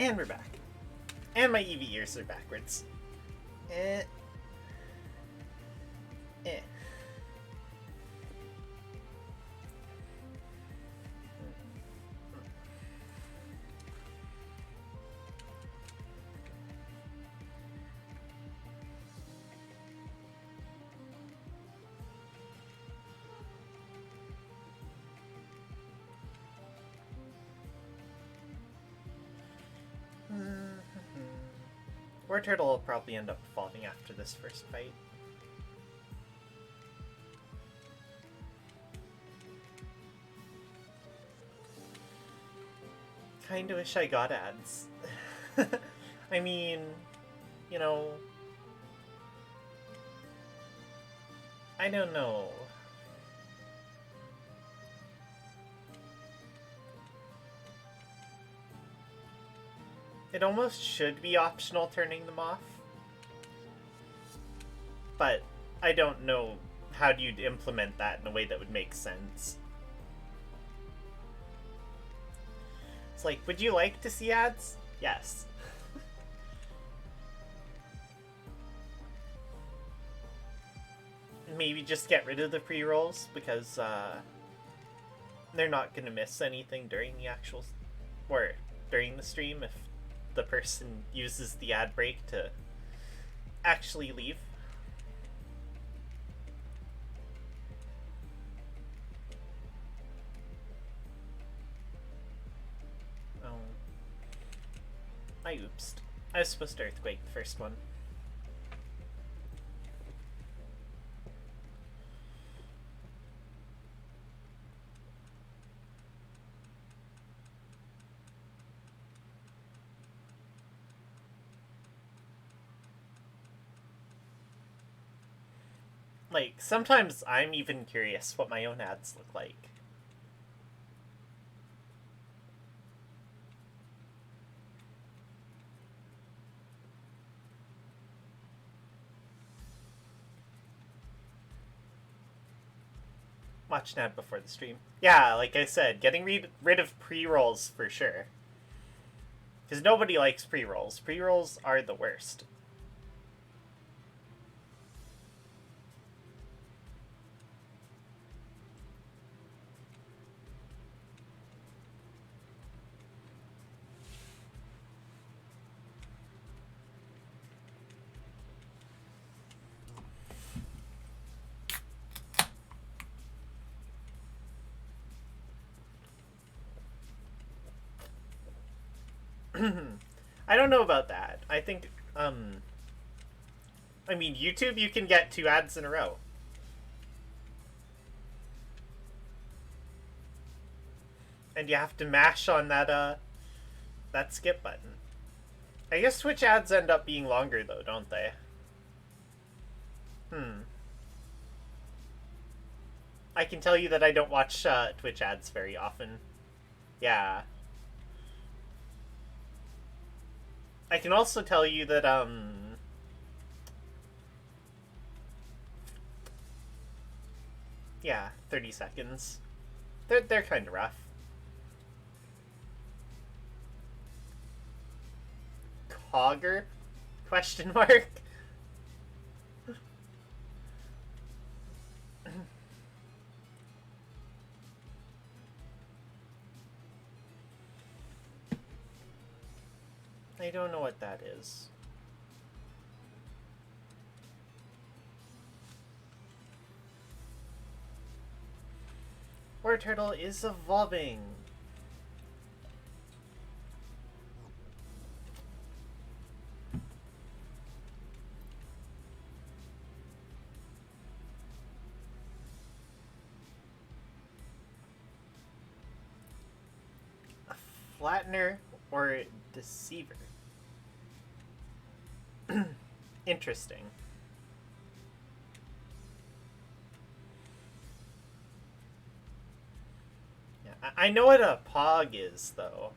And we're back. And my EV ears are backwards. Eh. Eh. War Turtle will probably end up falling after this first fight. Kinda wish I got ads. I mean, you know, I don't know. It almost should be optional turning them off. But I don't know how you'd implement that in a way that would make sense. It's like, would you like to see ads? Yes. Maybe just get rid of the pre-rolls because they're not going to miss anything during the actual, or during the stream if the person uses the ad break to actually leave. Oh. I oopsed. I was supposed to Earthquake the first one. Like, sometimes I'm even curious what my own ads look like. Watch an ad before the stream. Yeah, like I said, getting rid of pre-rolls for sure. Because nobody likes pre-rolls. Pre-rolls are the worst. I don't know about that. I think, I mean, YouTube, you can get 2 ads in a row. And you have to mash on that skip button. I guess Twitch ads end up being longer, though, don't they? I can tell you that I don't watch Twitch ads very often. Yeah. I can also tell you that, yeah, 30 seconds. They're kind of rough. Cogger? Question mark? I don't know what that is. War Turtle is evolving. A flattener or a deceiver? Interesting. Yeah, I know what a pog is, though.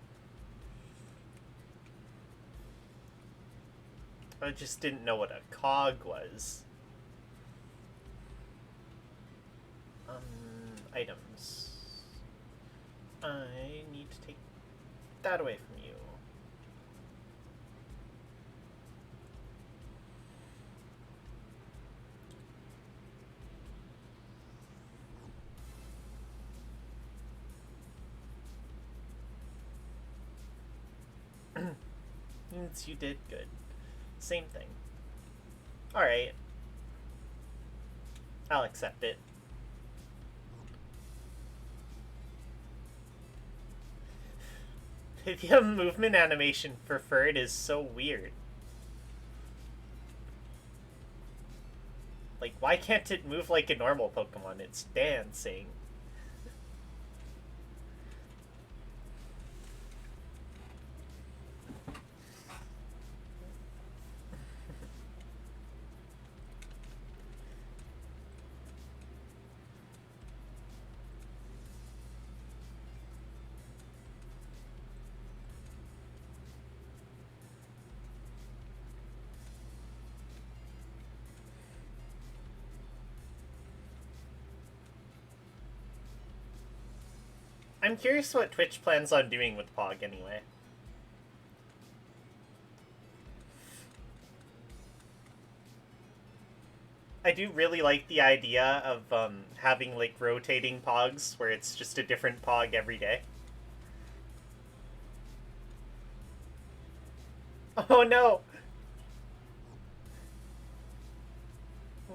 I just didn't know what a cog was. Items. I need to take that away from you. Means you did good. Same thing. Alright. I'll accept it. The movement animation for Ferd is so weird. Like, why can't it move like a normal Pokemon? It's dancing. I'm curious what Twitch plans on doing with Pog anyway. I do really like the idea of having like rotating Pogs where it's just a different Pog every day. Oh no!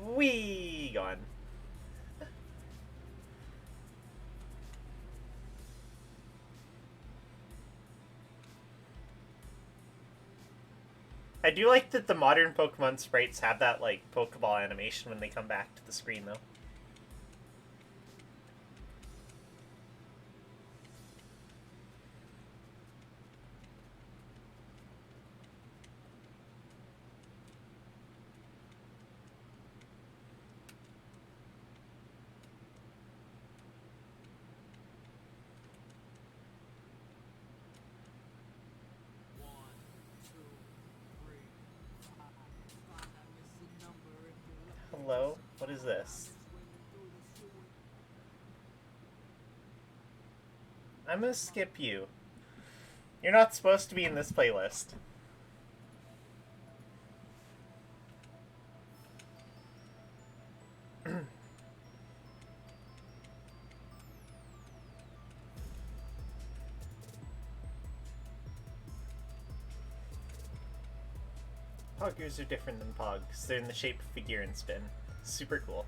Wee gone. I do like that the modern Pokemon sprites have that, like, Pokeball animation when they come back to the screen, though. Hello? What is this? I'm gonna skip you. You're not supposed to be in this playlist. Poggers are different than Pogs. They're in the shape of a gear and spin. Super cool.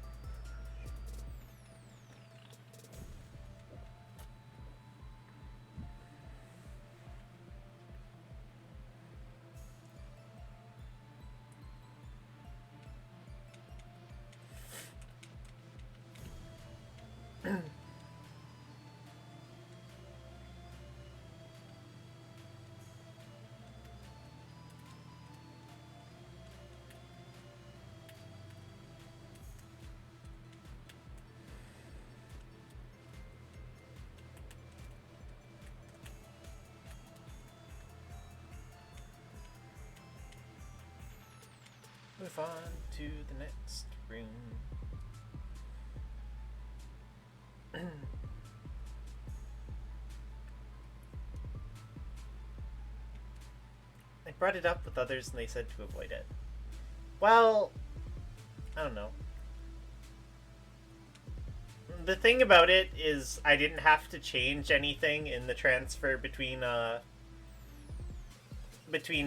Move on to the next room. I brought it up with others and they said to avoid it. Well, I don't know. The thing about it is I didn't have to change anything in the transfer between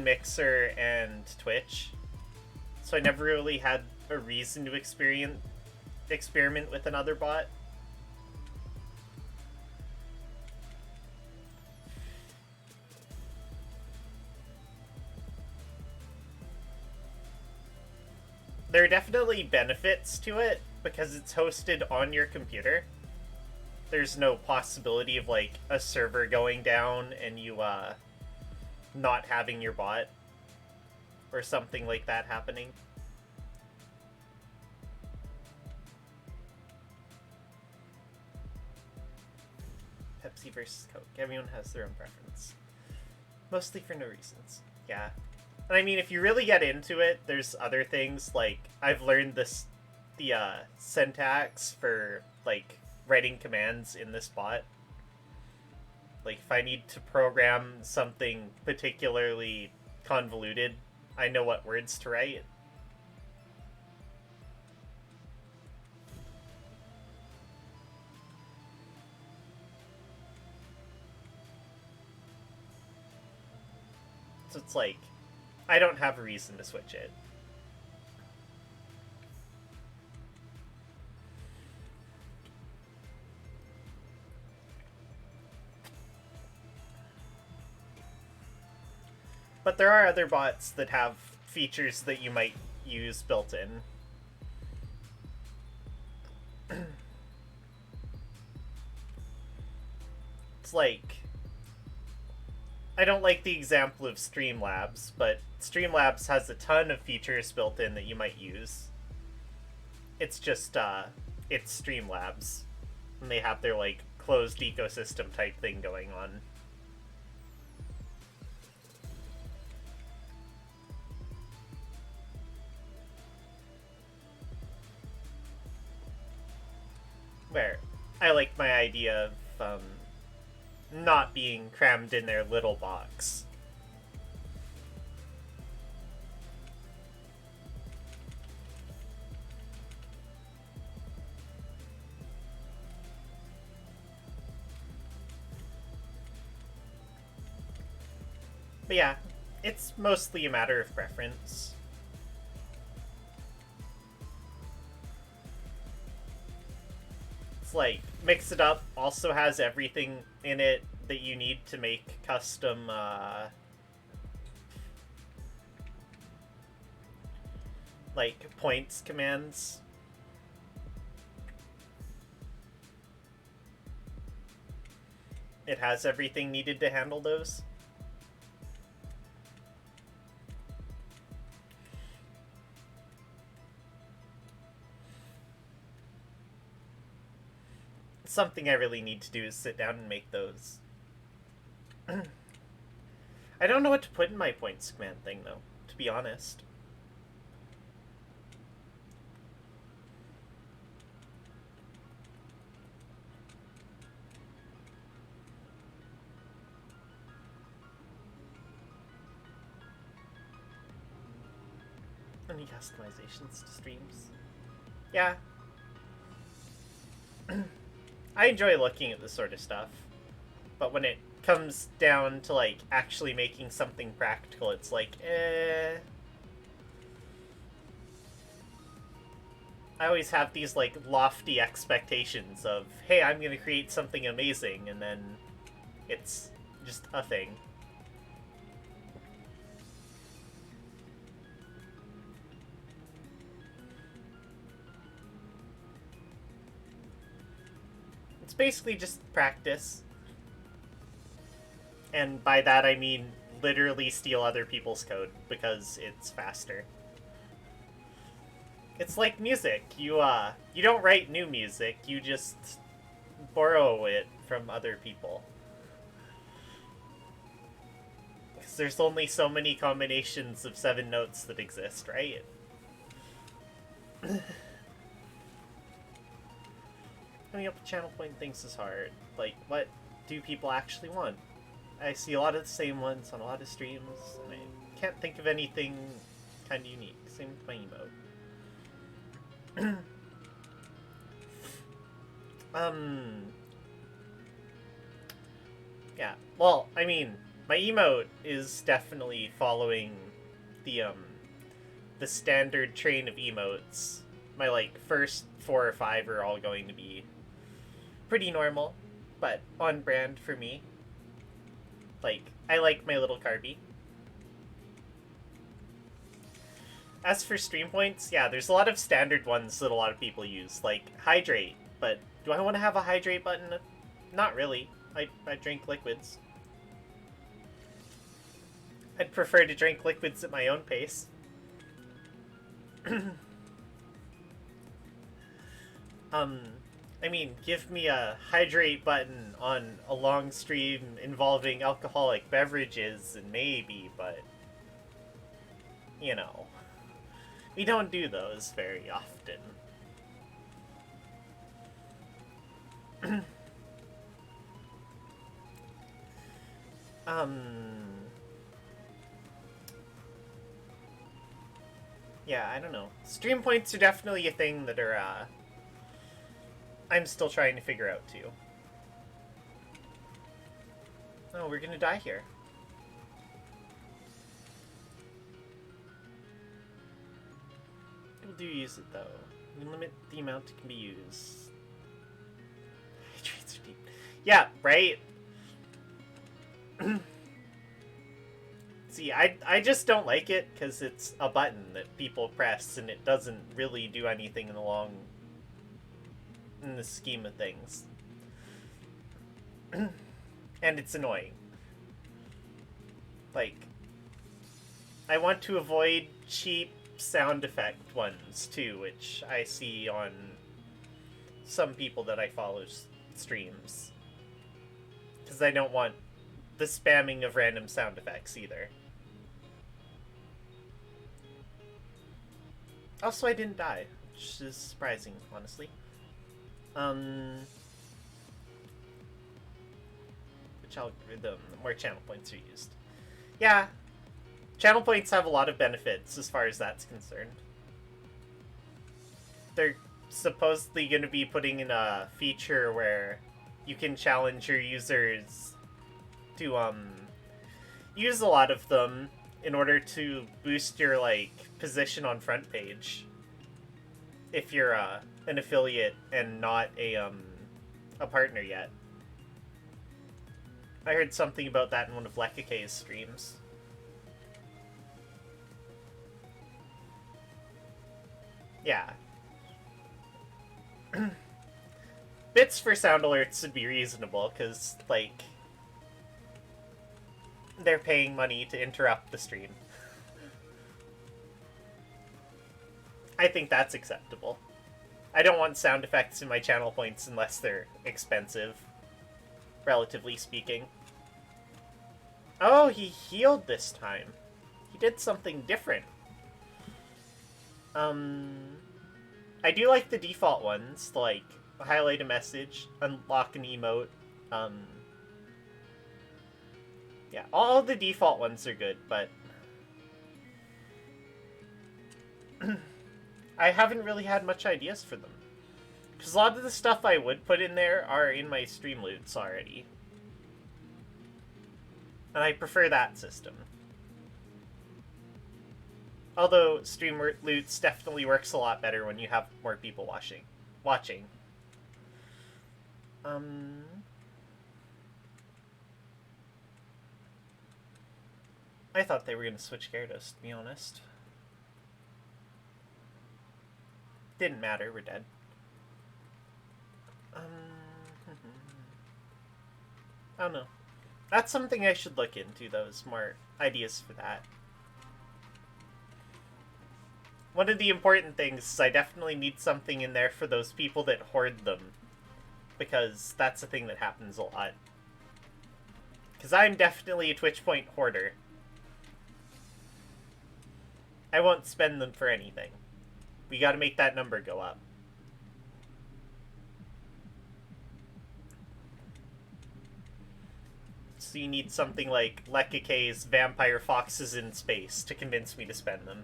Mixer and Twitch. So I never really had a reason to experiment with another bot. There are definitely benefits to it because it's hosted on your computer. There's no possibility of like a server going down and you not having your bot or something like that happening. Pepsi versus Coke. Everyone has their own preference. Mostly for no reasons. Yeah. And I mean, if you really get into it, there's other things, like, I've learned the syntax for, like, writing commands in this bot. Like, if I need to program something particularly convoluted, I know what words to write. So it's like, I don't have a reason to switch it. But there are other bots that have features that you might use built in. It's like... I don't like the example of Streamlabs, but Streamlabs has a ton of features built in that you might use. It's just, it's Streamlabs. And they have their, like, closed ecosystem type thing going on. Where I like my idea of, not being crammed in their little box. But yeah, it's mostly a matter of preference. It's like, Mix It Up also has everything in it that you need to make custom, like, points commands. It has everything needed to handle those. Something I really need to do is sit down and make those. I don't know what to put in my points command thing, though, to be honest. Any customizations to streams? Yeah. I enjoy looking at this sort of stuff, but when it comes down to, like, actually making something practical, it's like, I always have these, like, lofty expectations of, hey, I'm gonna create something amazing, and then it's just a thing. It's basically just practice. And by that I mean literally steal other people's code, because it's faster. It's like music. You don't write new music, you just borrow it from other people. Because there's only so many combinations of 7 notes that exist, right? Coming up with channel point things is hard. Like, what do people actually want? I see a lot of the same ones on a lot of streams, and I can't think of anything kind of unique. Same with my emote. Yeah, well, I mean, my emote is definitely following the standard train of emotes. My, like, first 4 or 5 are all going to be pretty normal, but on brand for me. Like, I like my little Carby. As for stream points, yeah, there's a lot of standard ones that a lot of people use, like hydrate, but do I want to have a hydrate button? Not really. I drink liquids. I'd prefer to drink liquids at my own pace. I mean, give me a hydrate button on a long stream involving alcoholic beverages and maybe, but, you know, we don't do those very often. Yeah, I don't know. Stream points are definitely a thing that are, I'm still trying to figure out, too. Oh, we're gonna die here. people do use it, though. You limit the amount it can be used. Yeah, right? See, I just don't like it because it's a button that people press and it doesn't really do anything in the scheme of things. And it's annoying. Like, I want to avoid cheap sound effect ones too, which I see on some people that I follow streams. Because I don't want the spamming of random sound effects either. Also, I didn't die, which is surprising, honestly. Which algorithm? More channel points are used. Yeah, channel points have a lot of benefits as far as that's concerned. They're supposedly going to be putting in a feature where you can challenge your users to use a lot of them in order to boost your position on front page if you're an affiliate and not a partner yet. I heard something about that in one of Lekkake's streams. Yeah. Bits for sound alerts would be reasonable, because, they're paying money to interrupt the stream. I think that's acceptable. I don't want sound effects in my channel points unless they're expensive, relatively speaking. Oh, he healed this time. He did something different. I do like the default ones, like highlight a message, unlock an emote. Yeah, all the default ones are good, but I haven't really had much ideas for them. Because a lot of the stuff I would put in there are in my stream loots already. And I prefer that system. Although stream loots definitely works a lot better when you have more people watching. I thought they were going to switch Gyarados, to be honest. Didn't matter, we're dead. I don't know. That's something I should look into, though, is more ideas for that. One of the important things is I definitely need something in there for those people that hoard them. Because that's a thing that happens a lot. Because I'm definitely a Twitch point hoarder. I won't spend them for anything. We gotta make that number go up. So you need something like Lekkake's Vampire Foxes in Space to convince me to spend them.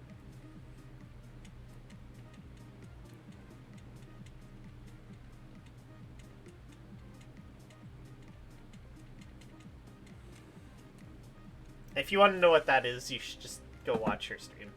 If you want to know what that is, you should just go watch her stream.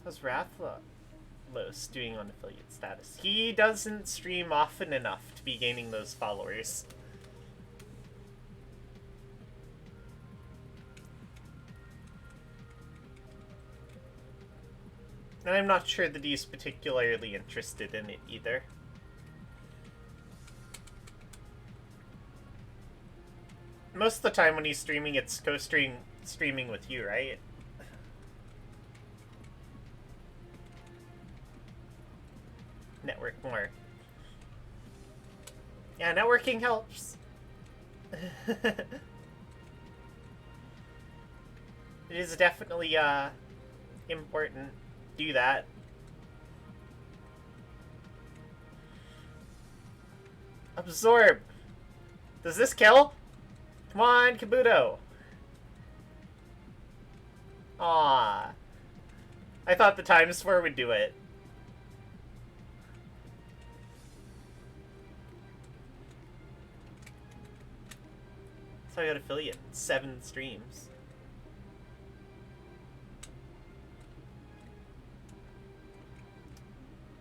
How's Rathlos doing on affiliate status? He doesn't stream often enough to be gaining those followers. And I'm not sure that he's particularly interested in it either. Most of the time when he's streaming, it's co-streaming with you, right? Network more. Yeah, networking helps. It is definitely important. Do that. Absorb. Does this kill? Come on, Kabuto. Aww. I thought the Times Square would do it. So I got affiliate 7 streams.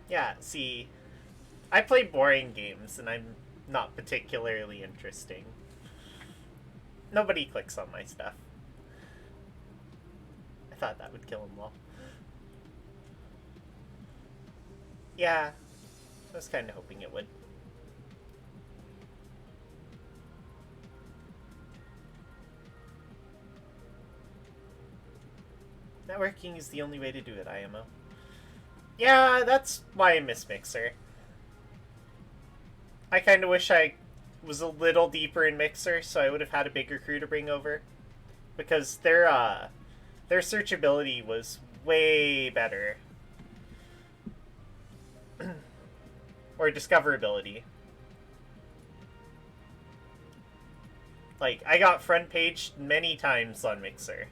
Yeah, see, I play boring games and I'm not particularly interesting. Nobody clicks on my stuff. I thought that would kill him well. Yeah, I was kind of hoping it would. Networking is the only way to do it, IMO. Yeah, that's why I miss Mixer. I kind of wish I was a little deeper in Mixer, so I would have had a bigger crew to bring over. Because their searchability was way better. Or discoverability. Like, I got front page many times on Mixer.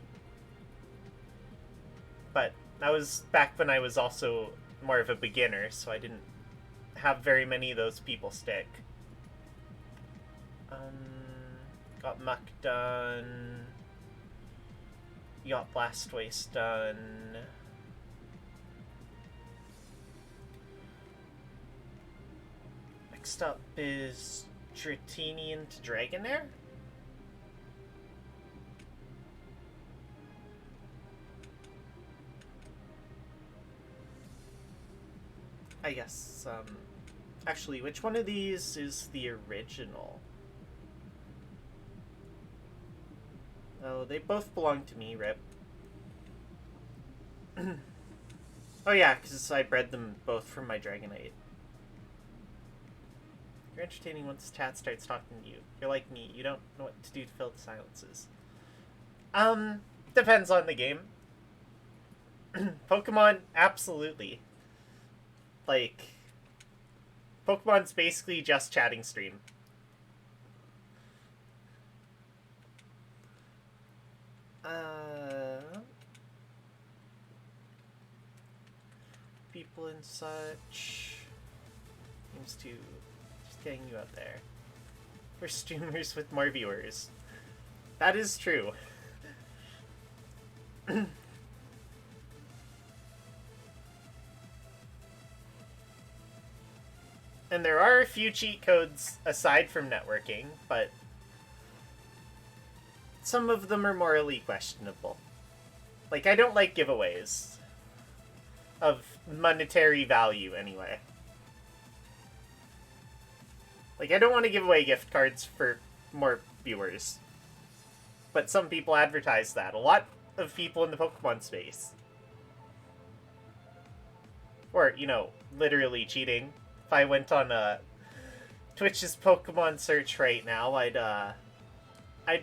But that was back when I was also more of a beginner, so I didn't have very many of those people stick. Got Muck done. Got Blast Waste done. Next up is Dratinian to Dragonair. I guess, actually, which one of these is the original? Oh, they both belong to me, Rip. Oh yeah, because I bred them both from my Dragonite. You're entertaining once Tat starts talking to you. You're like me, you don't know what to do to fill the silences. Depends on the game. Pokemon, absolutely. Like, Pokemon's basically just chatting stream. People and such. Seems to just getting you out there. We're streamers with more viewers. That is true. And there are a few cheat codes aside from networking, but some of them are morally questionable. Like, I don't like giveaways. Of monetary value, anyway. Like, I don't want to give away gift cards for more viewers. But some people advertise that. A lot of people in the Pokemon space. Or, you know, literally cheating. If I went on Twitch's Pokemon search right now, I'd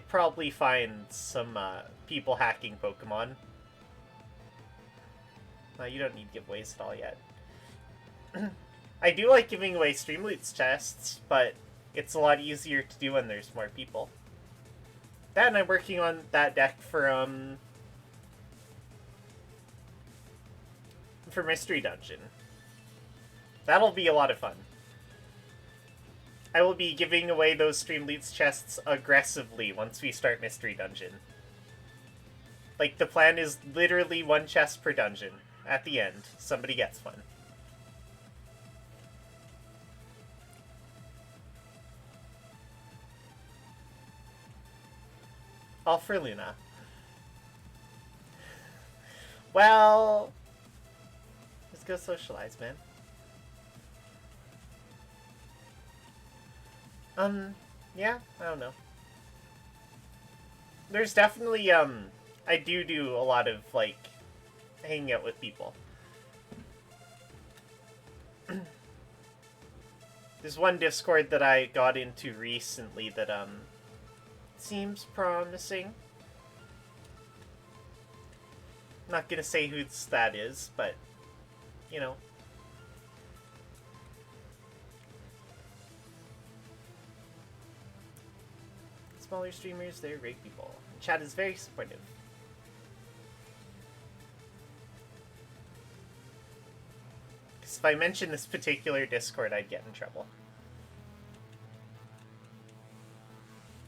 probably find some people hacking Pokemon. You don't need giveaways at all yet. I do like giving away Streamloots chests, but it's a lot easier to do when there's more people. That, and I'm working on that deck for Mystery Dungeon. That'll be a lot of fun. I will be giving away those Streamloots chests aggressively once we start Mystery Dungeon. Like, the plan is literally 1 chest per dungeon. At the end, somebody gets one. All for Luna. Well, let's go socialize, man. Yeah, I don't know. There's definitely, I do a lot of, like, hanging out with people. There's one Discord that I got into recently that, seems promising. Not gonna say who that is, but, you know. Smaller streamers, they're great people. Chat is very supportive. If I mention this particular Discord, I'd get in trouble.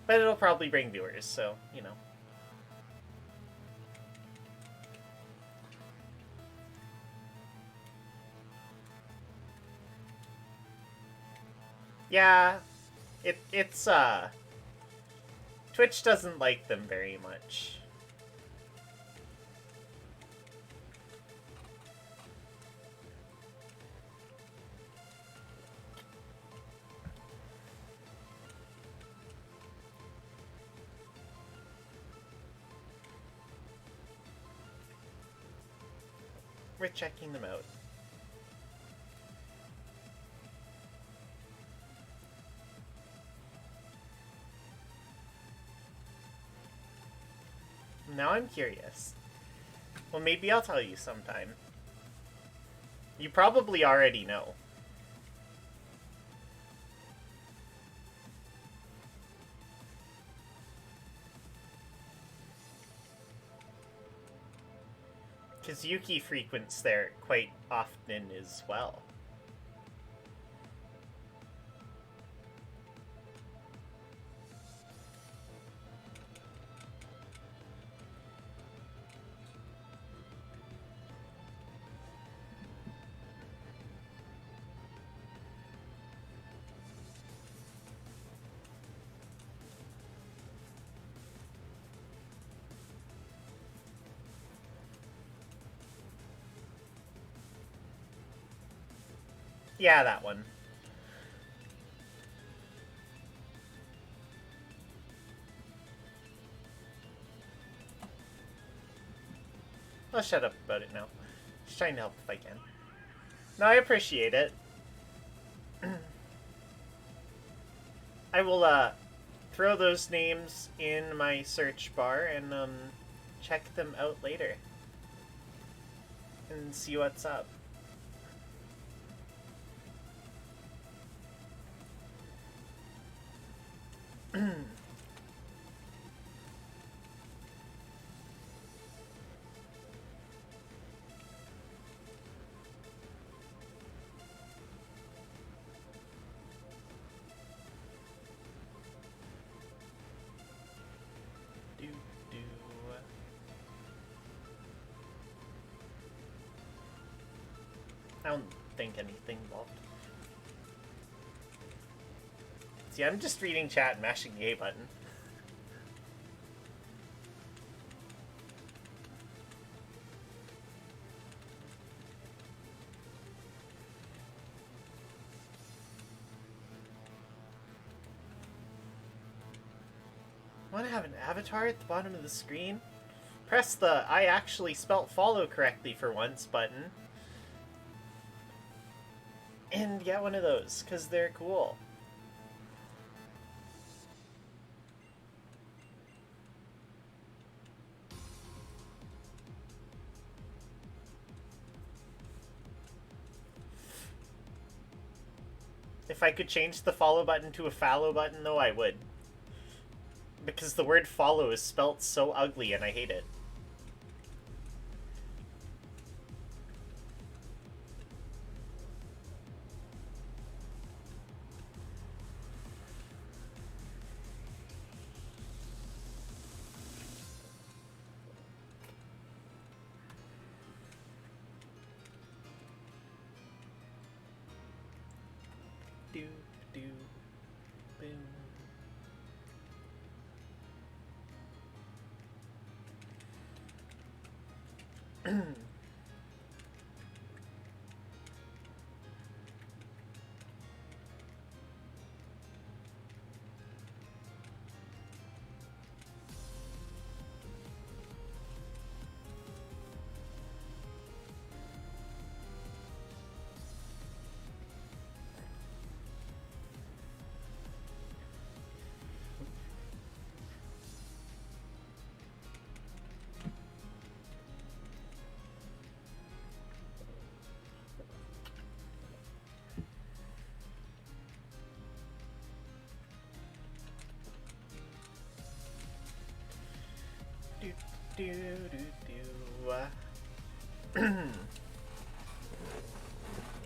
But it'll probably bring viewers, so, you know. Yeah, it's Twitch doesn't like them very much. We're checking them out. Now I'm curious. Well, maybe I'll tell you sometime. You probably already know. Because Yuki frequents there quite often as well. Yeah, that one. I'll shut up about it now. Just trying to help if I can. No, I appreciate it. I will, throw those names in my search bar and, check them out later. And see what's up. I don't think anything involved. See, I'm just reading chat and mashing the A button. Want to have an avatar at the bottom of the screen? Press the I actually spelt follow correctly for once button. And get one of those, because they're cool. If I could change the follow button to a fallow button, though, I would. Because the word follow is spelt so ugly and I hate it.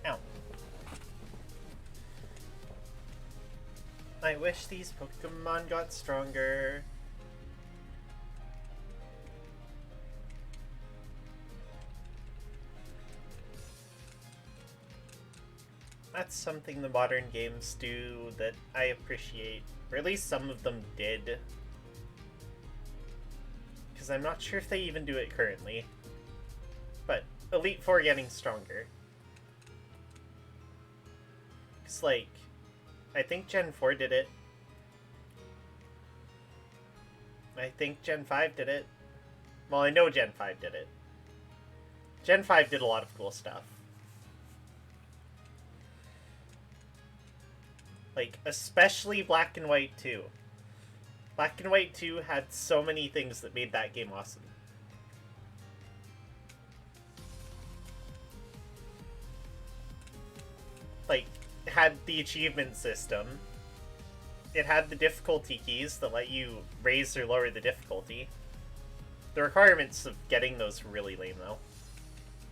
Ow. I wish these Pokemon got stronger. That's something the modern games do that I appreciate. Or at least some of them did. Because I'm not sure if they even do it currently. But Elite Four getting stronger. It's like, I think Gen 4 did it. I think Gen 5 did it. Well, I know Gen 5 did it. Gen 5 did a lot of cool stuff. Like, especially Black and White 2. Black and White 2 had so many things that made that game awesome. Like, it had the achievement system. It had the difficulty keys that let you raise or lower the difficulty. The requirements of getting those were really lame, though.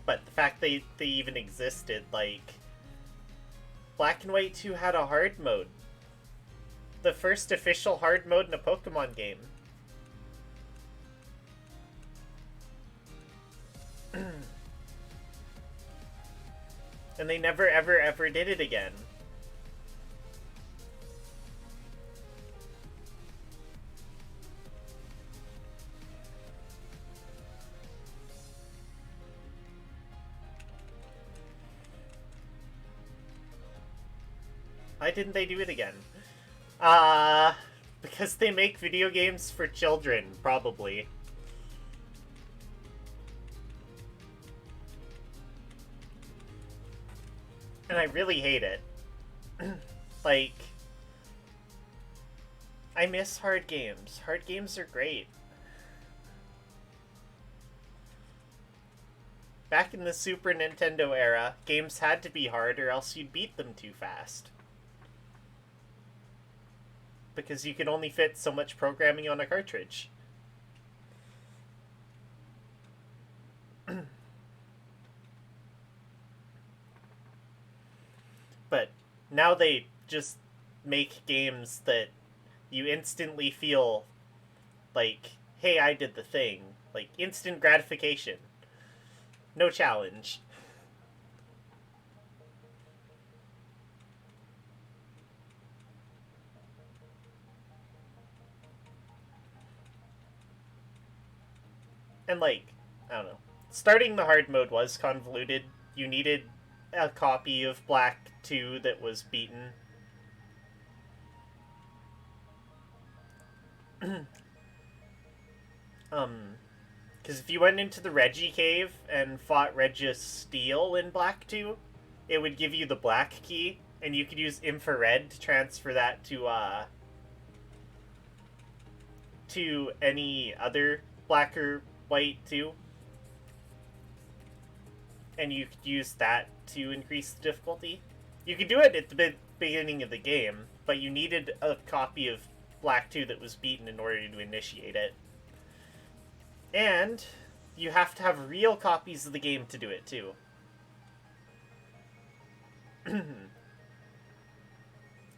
But the fact they even existed, like... Black and White 2 had a hard mode. The first official hard mode in a Pokemon game. And they never ever did it again. Why didn't they do it again? Because they make video games for children, probably. And I really hate it. Like, I miss hard games. Hard games are great. Back in the Super Nintendo era, games had to be hard or else you'd beat them too fast. Because you could only fit so much programming on a cartridge. But now they just make games that you instantly feel like, hey, I did the thing. Like, instant gratification. No challenge. And, like, I don't know. Starting the hard mode was convoluted. You needed a copy of Black 2 that was beaten. Because if you went into the Reggie Cave and fought Registeel in Black 2, it would give you the black key, and you could use infrared to transfer that to any other Black or White 2. And you could use that to increase the difficulty. You could do it at the beginning of the game, but you needed a copy of Black 2 that was beaten in order to initiate it. And you have to have real copies of the game to do it, too.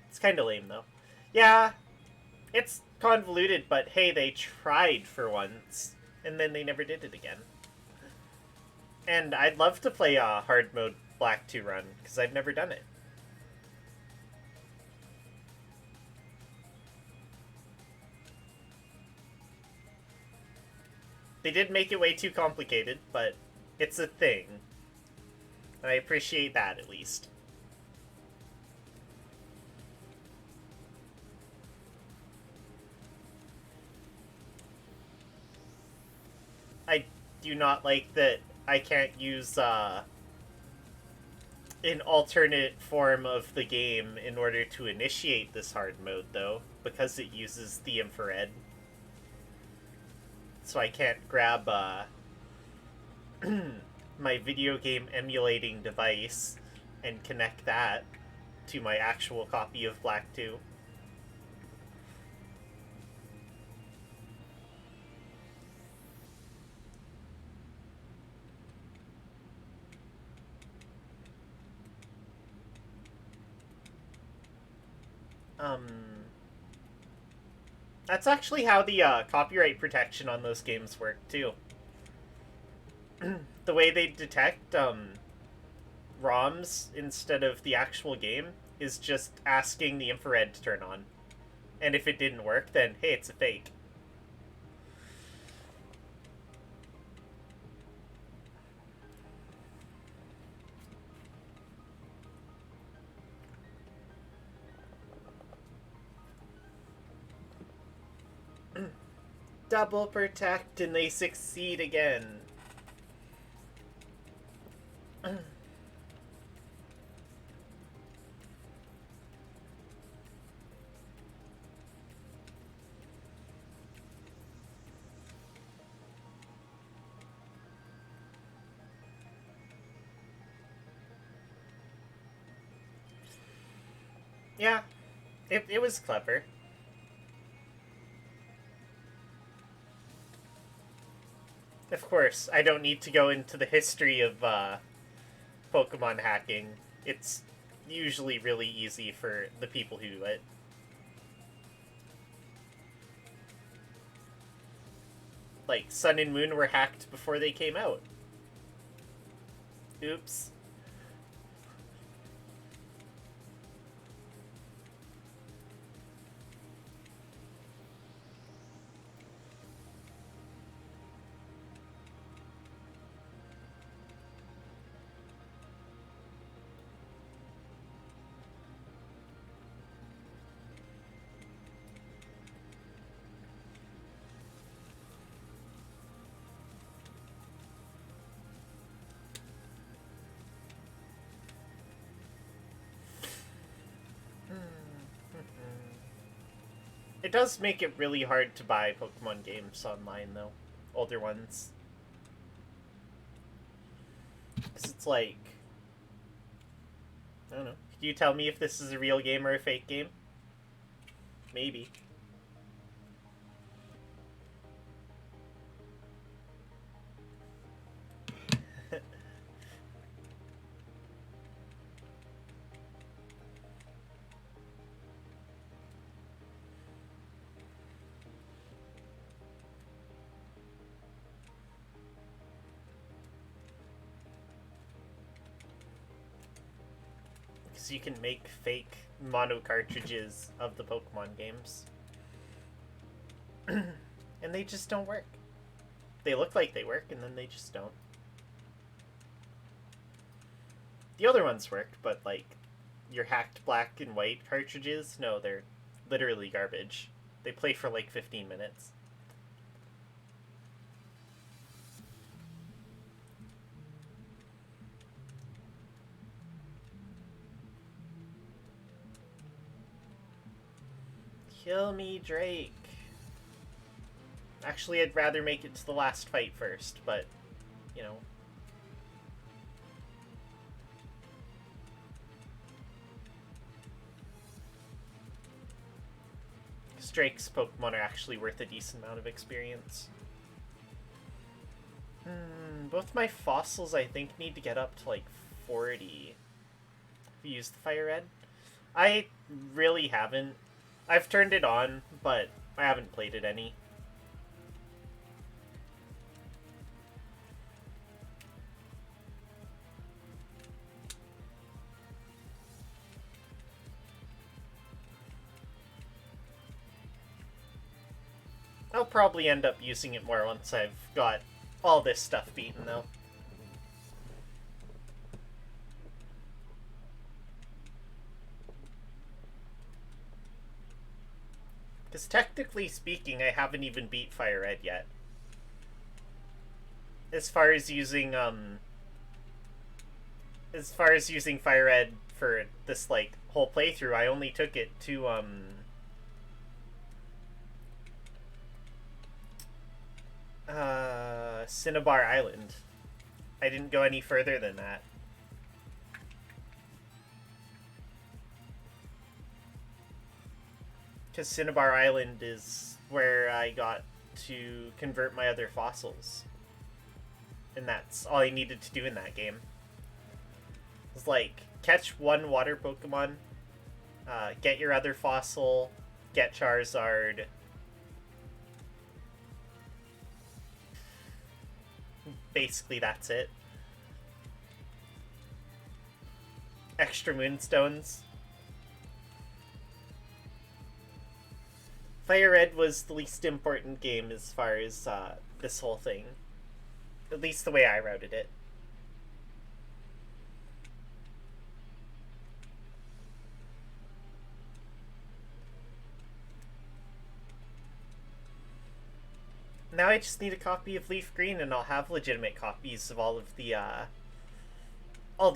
It's kind of lame, though. Yeah, it's convoluted, but hey, they tried for once, and then they never did it again. And I'd love to play a hard mode Black 2 run, because I've never done it. They did make it way too complicated, but it's a thing. I appreciate that, at least. I do not like that I can't use an alternate form of the game in order to initiate this hard mode, though, because it uses the infrared. So I can't grab my video game emulating device and connect that to my actual copy of Black 2. That's actually how the copyright protection on those games work, too. The way they detect ROMs instead of the actual game is just asking the infrared to turn on. And if it didn't work, then, hey, it's a fake. Double protect and they succeed again. Yeah, it was clever. Of course, I don't need to go into the history of Pokemon hacking. It's usually really easy for the people who do it. Like, Sun and Moon were hacked before they came out. Oops. It does make it really hard to buy Pokemon games online, though. Older ones. Because it's like... I don't know. Can you tell me if this is a real game or a fake game? Maybe. Because you can make fake mono cartridges of the Pokemon games. And they just don't work. They look like they work, and then they just don't. The other ones worked, but, like, your hacked black and white cartridges, no, they're literally garbage. They play for, like, 15 minutes. Kill me, Drake. Actually, I'd rather make it to the last fight first, but, you know. Because Drake's Pokemon are actually worth a decent amount of experience. Both my fossils, I think, need to get up to, like, 40. Have you used the Fire Red? I really haven't. I've turned it on, but I haven't played it any. I'll probably end up using it more once I've got all this stuff beaten, though. Because technically speaking, I haven't even beat Fire Red yet. As far as using Fire Red for this, like, whole playthrough, I only took it to Cinnabar Island. I didn't go any further than that. Because Cinnabar Island is where I got to convert my other fossils. And that's all I needed to do in that game. It was like, catch one water Pokemon, get your other fossil, get Charizard, basically that's it. Extra moonstones. Fire Red was the least important game as far as this whole thing. At least the way I routed it. Now I just need a copy of Leaf Green and I'll have legitimate copies of all the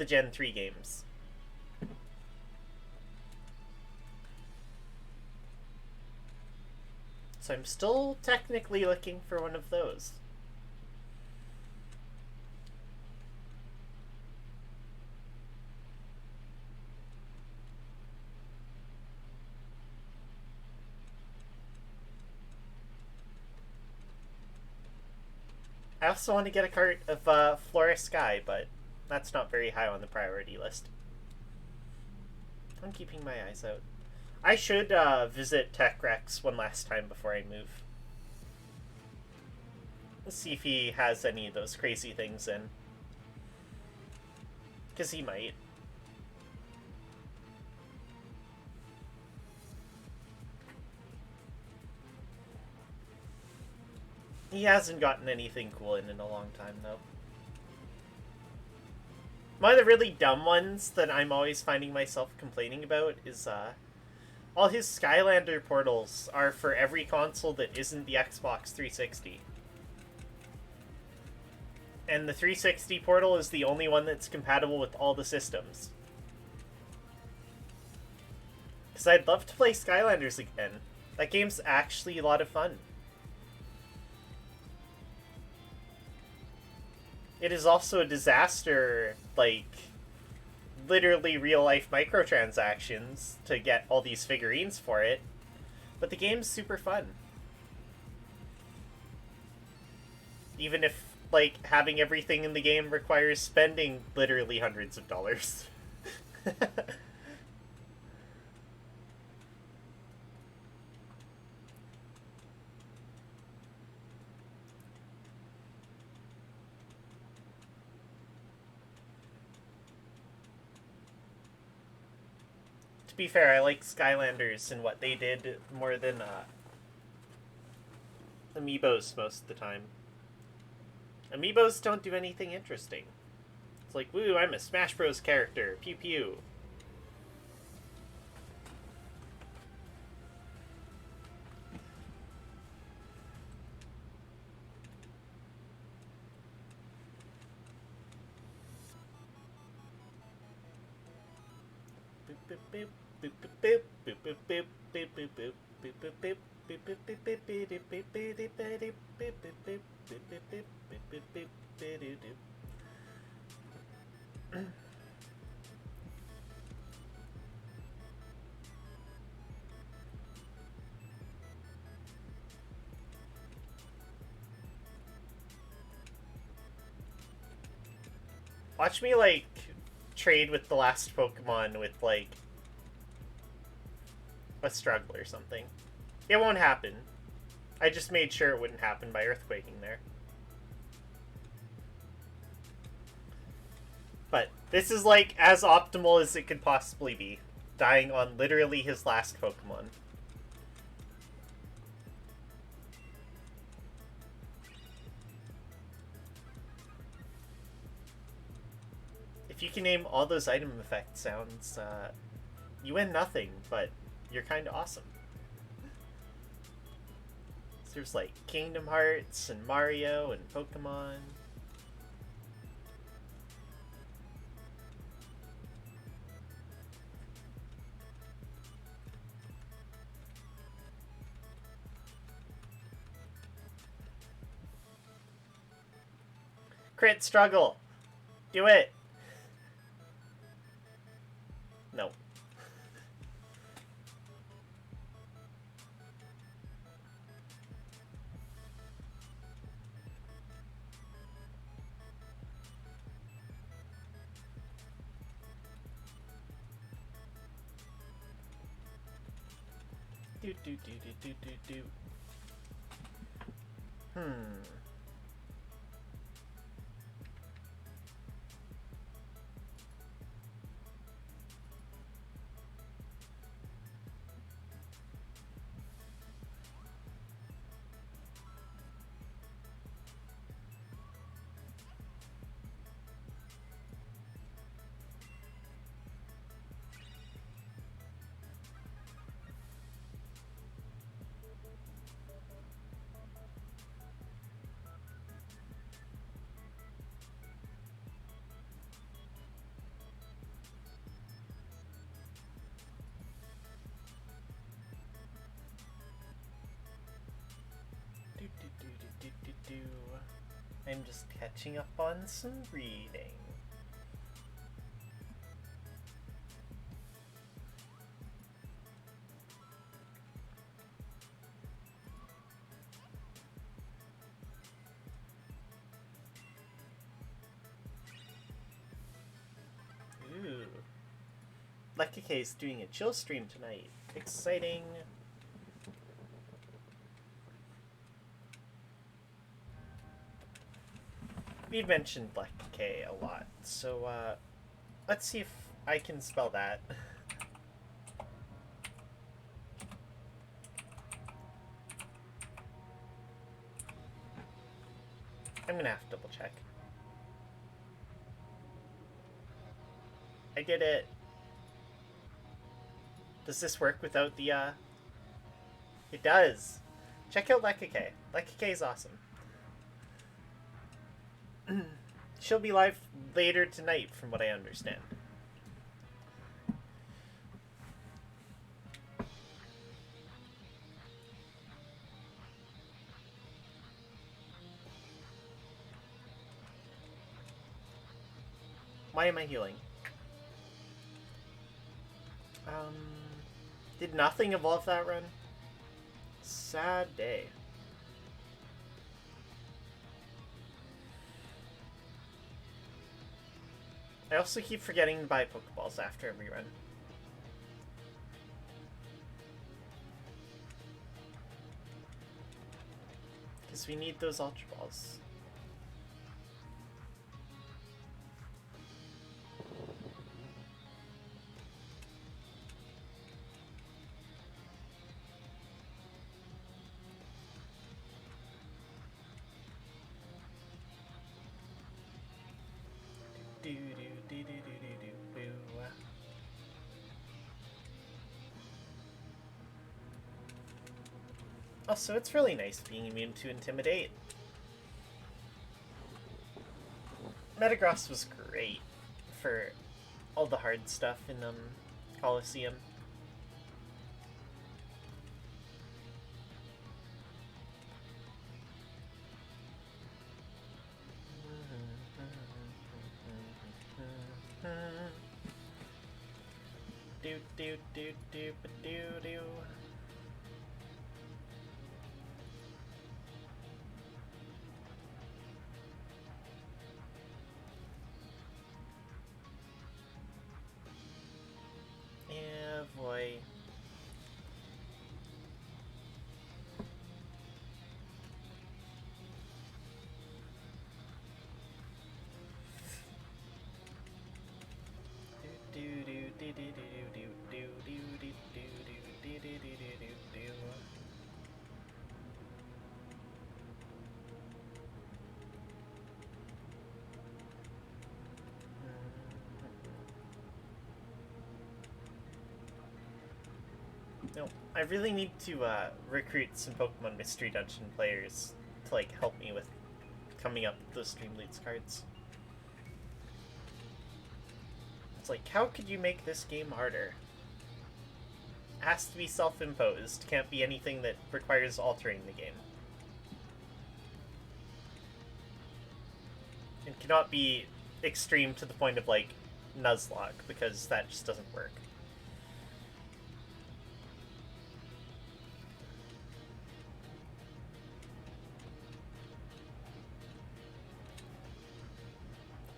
Gen 3 games. So I'm still technically looking for one of those. I also want to get a cart of Flora Sky, but that's not very high on the priority list. I'm keeping my eyes out. I should visit Tech Rex one last time before I move. Let's see if he has any of those crazy things in. Because he might. He hasn't gotten anything cool in a long time, though. One of the really dumb ones that I'm always finding myself complaining about is all his Skylander portals are for every console that isn't the Xbox 360. And the 360 portal is the only one that's compatible with all the systems. Because I'd love to play Skylanders again. That game's actually a lot of fun. It is also a disaster, like, literally real-life microtransactions to get all these figurines for it. But the game's super fun. Even if, like, having everything in the game requires spending literally hundreds of dollars. To be fair, I like Skylanders and what they did more than Amiibos most of the time. Amiibos don't do anything interesting. It's like, woo, I'm a Smash Bros. Character. Pew pew. Watch me, like, trade with the last Pokemon with, like, a struggle or something. It won't happen. I just made sure it wouldn't happen by earthquaking there. But this is, like, as optimal as it could possibly be. Dying on literally his last Pokemon. If you can name all those item effect sounds, you win nothing, but you're kind of awesome. So there's like Kingdom Hearts and Mario and Pokemon. Crit struggle. Do it. No. Do do do do do do do. I'm just catching up on some reading. Ooh. Lucky K's doing a chill stream tonight. Exciting. We've mentioned Lucky K a lot, so let's see if I can spell that. I'm gonna have to double check. I did it. Does this work without the, It does! Check out Lucky K. Lucky K is awesome. She'll be live later tonight, from what I understand. Why am I healing? Did nothing evolve that run? Sad day. I also keep forgetting to buy Pokeballs after every run. Because we need those Ultra Balls. Also, it's really nice being immune to Intimidate. Metagross was great for all the hard stuff in Colosseum. Do do do do do do. Yeah, boy. Do do do do do do do do do do do do do do do. No, I really need to recruit some Pokemon Mystery Dungeon players to like help me with coming up with those Stream Leads cards. It's like, how could you make this game harder? Has to be self-imposed. Can't be anything that requires altering the game. It cannot be extreme to the point of like Nuzlocke, because that just doesn't work.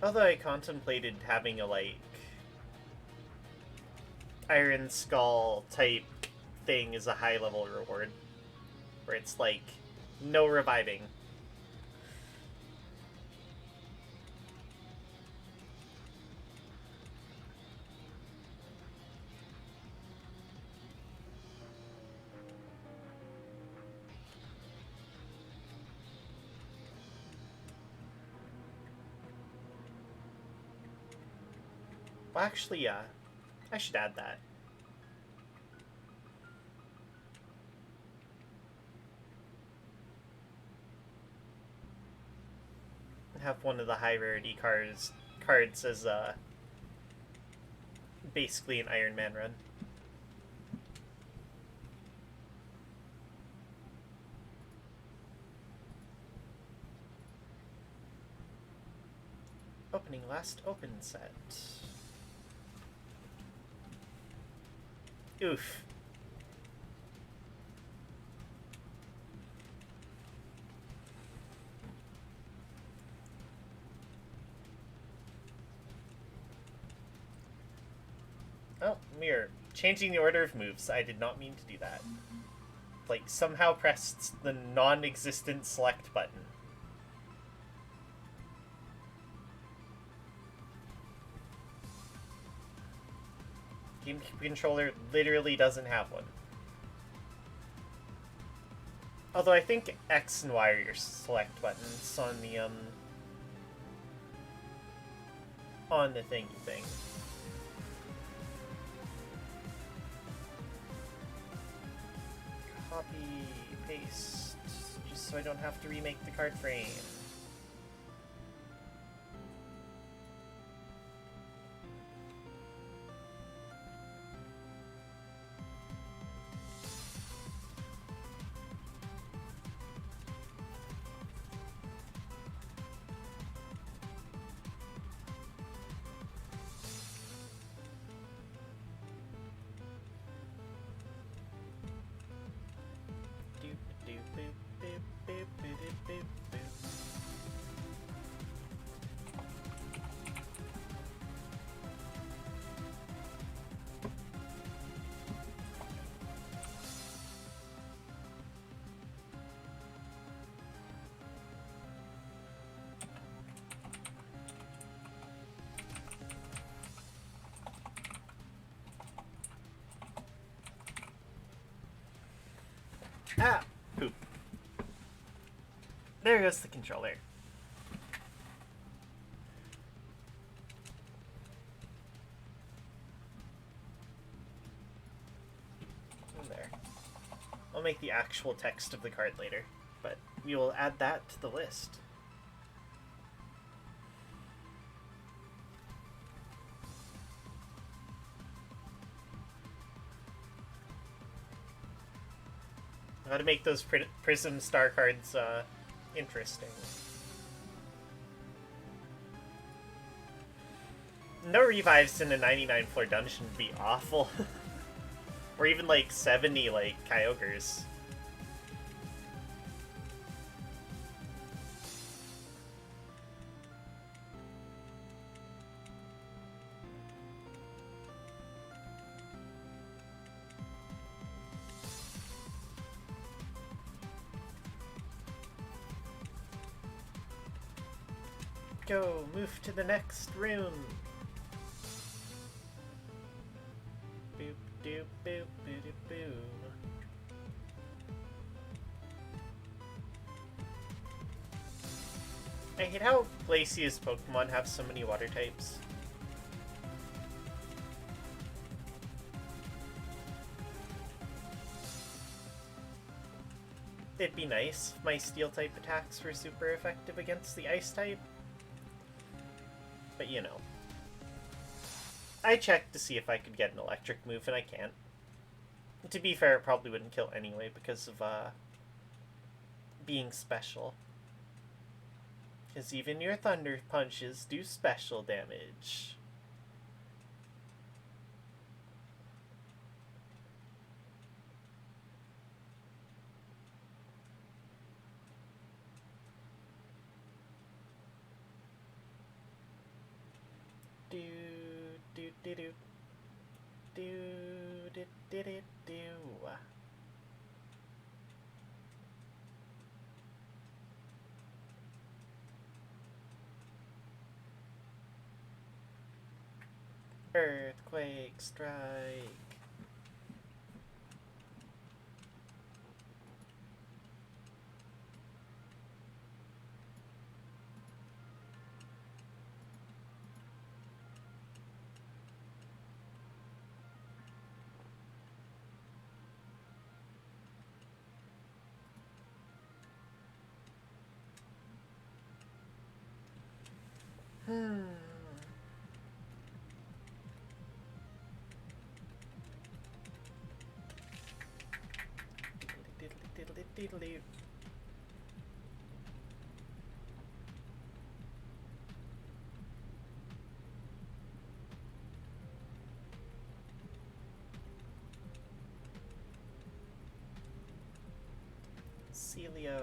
Although I contemplated having a, like, Iron Skull type thing as a high-level reward. Where it's, like, no reviving. Well, actually, I should add that. Have one of the high rarity cards as basically an Iron Man run. Opening last open set. Oof. Oh, mirror. Changing the order of moves. I did not mean to do that. Like, somehow pressed the non-existent select button. Game controller literally doesn't have one. Although I think X and Y are your select buttons on the thingy thing. Copy, paste, just so I don't have to remake the card frame. Ah! Poop. There goes the controller. There. I'll make the actual text of the card later, but we will add that to the list. How to make those Prism Star cards interesting. No revives in a 99 floor dungeon would be awful. Or even like 70 like Kyogres. Go, move to the next room. Boop doop boop boop boop. I hate how Glacier's Pokemon have so many water types. It'd be nice if my steel type attacks were super effective against the ice type. But you know. I checked to see if I could get an electric move, and I can't. To be fair, it probably wouldn't kill anyway because of being special. Because even your thunder punches do special damage. Do do do do do do do do do. Earthquake strike. Diddly. Celio.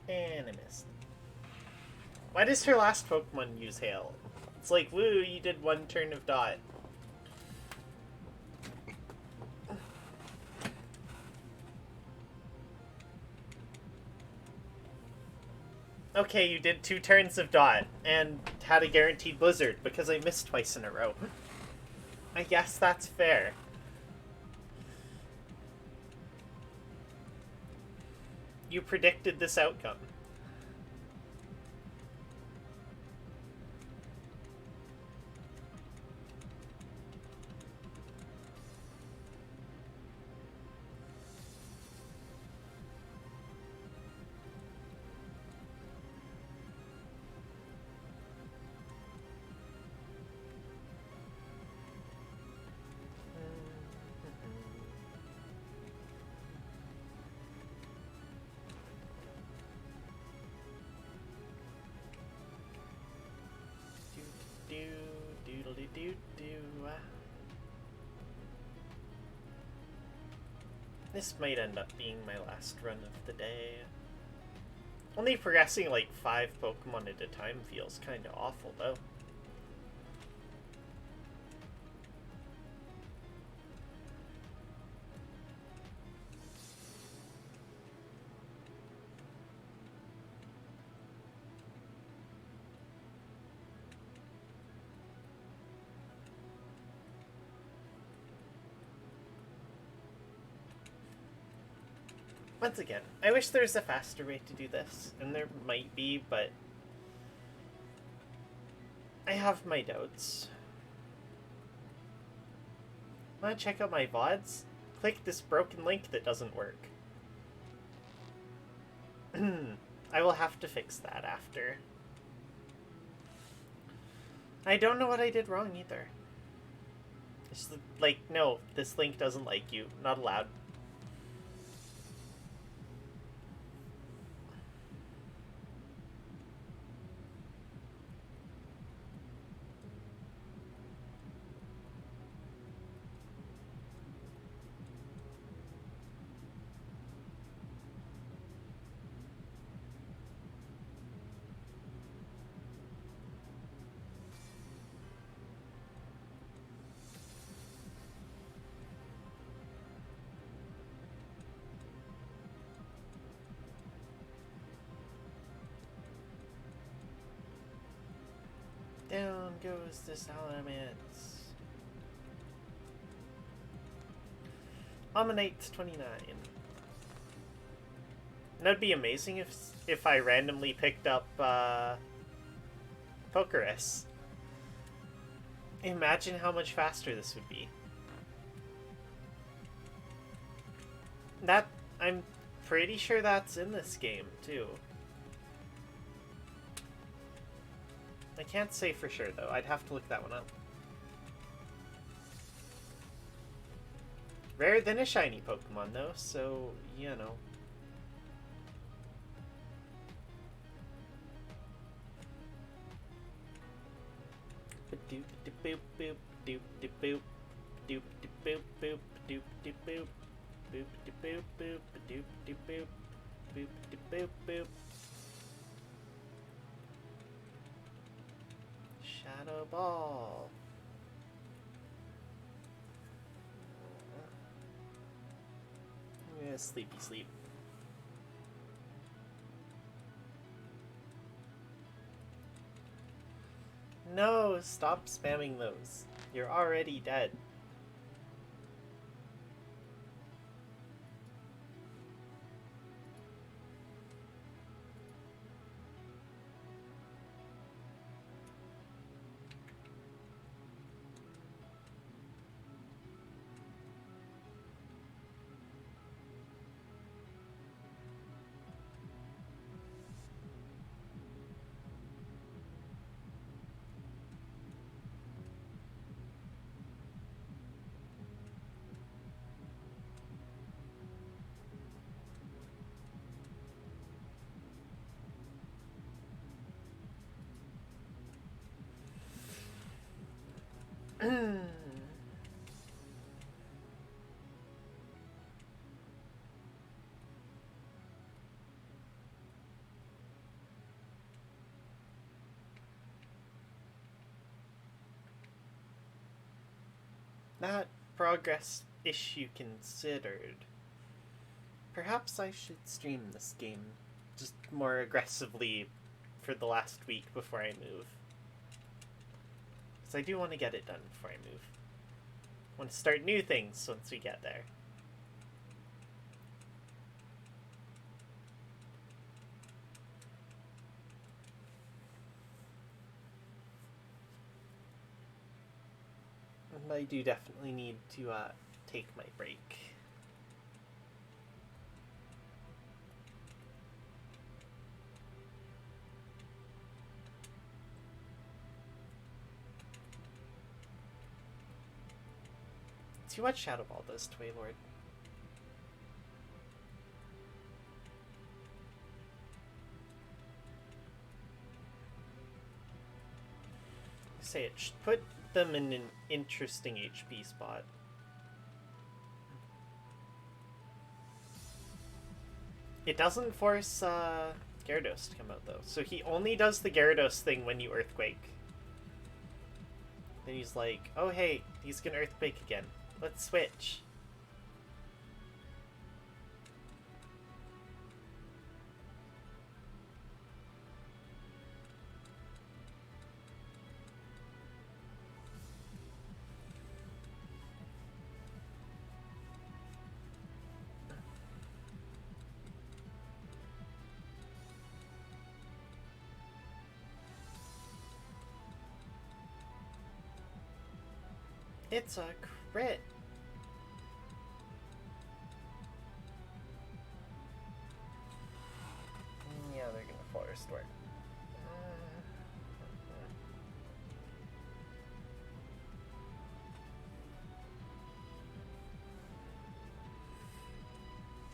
And I missed. Why does her last Pokemon use Hail? It's like, woo, you did one turn of Dot. Okay, you did 2 turns of Dot and had a guaranteed Blizzard because I missed twice in a row. I guess that's fair. You predicted this outcome. This might end up being my last run of the day. Only progressing like 5 Pokemon at a time feels kinda awful though. Once again, I wish there was a faster way to do this, and there might be, but I have my doubts. Wanna check out my VODs? Click this broken link that doesn't work. I will have to fix that after. I don't know what I did wrong either. It's like, no, this link doesn't like you. Not allowed. Down goes the Salamence. Ammonite 29. That'd be amazing if I randomly picked up Pokedex. Imagine how much faster this would be. I'm pretty sure that's in this game too. I can't say for sure, though. I'd have to look that one up. Rarer than a shiny Pokemon, though, so, you know. Doop de boop boop doop de boop doop de boop boop doop de boop boop de boop boop doop de boop boop de boop boop. Shadow Ball. Yeah, sleepy sleep. No, stop spamming those. You're already dead. That progress issue considered, perhaps I should stream this game just more aggressively for the last week before I move. Because I do want to get it done before I move. I want to start new things once we get there. And I do definitely need to take my break. See what Shadow Ball does to Waylord. Say it should put them in an interesting HP spot. It doesn't force Gyarados to come out though, so he only does the Gyarados thing when you Earthquake. Then he's like, oh hey, he's gonna Earthquake again. Let's switch. It's a crit. Yeah, they're gonna Forest Storm.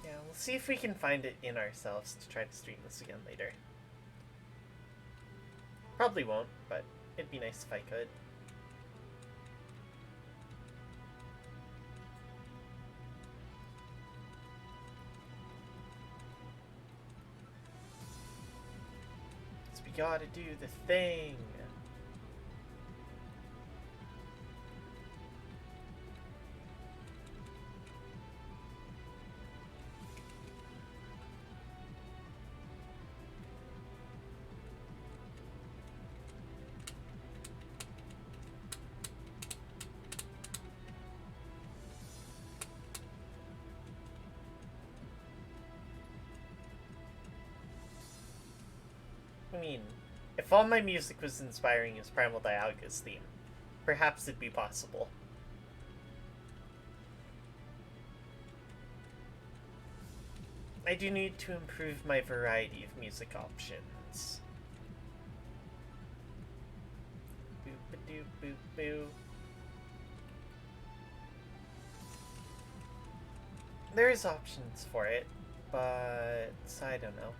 Yeah, we'll see if we can find it in ourselves to try to stream this again later. Probably won't, but it'd be nice if I could. Gotta do the thing. I mean, if all my music was inspiring as Primal Dialga's theme, perhaps it'd be possible. I do need to improve my variety of music options. Boop-a-doop-boop-boo. There's options for it, but I don't know.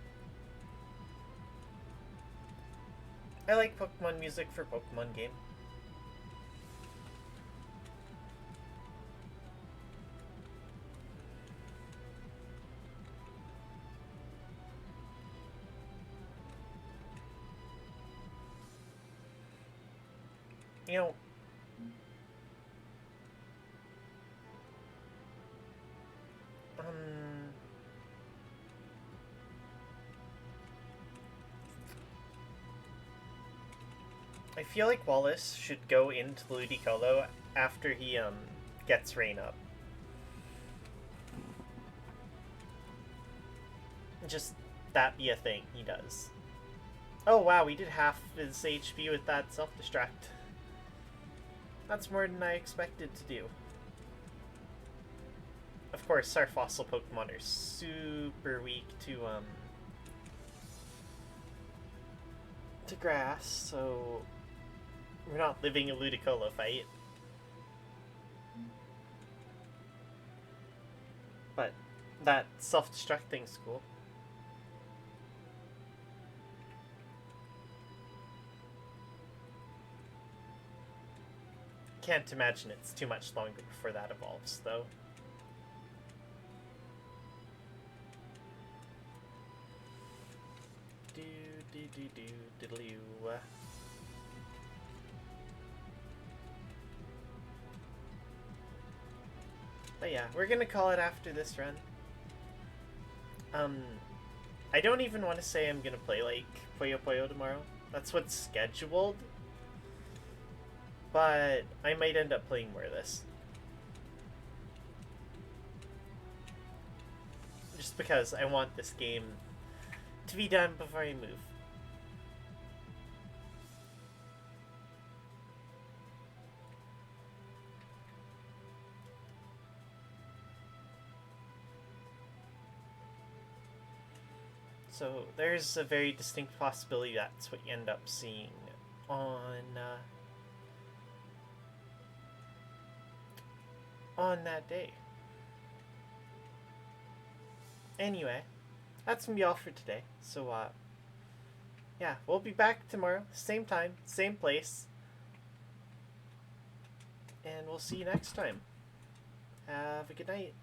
I like Pokemon music for Pokemon game. You know, I feel like Wallace should go into the Ludicolo after he gets Rain up. Just that be a thing he does. Oh wow, we did half his HP with that self-destruct. That's more than I expected to do. Of course, our fossil Pokemon are super weak to grass, so we're not living a Ludicolo fight. But that self-destruct thing's cool. Can't imagine it's too much longer before that evolves, though. Do-do-do-do-diddle-oo. But yeah, we're gonna call it after this run. I don't even want to say I'm gonna play like Puyo Puyo tomorrow. That's what's scheduled. But I might end up playing more of this. Just because I want this game to be done before I move. So there's a very distinct possibility that's what you end up seeing on that day. Anyway, that's gonna be all for today. So yeah, we'll be back tomorrow, same time, same place, and we'll see you next time. Have a good night.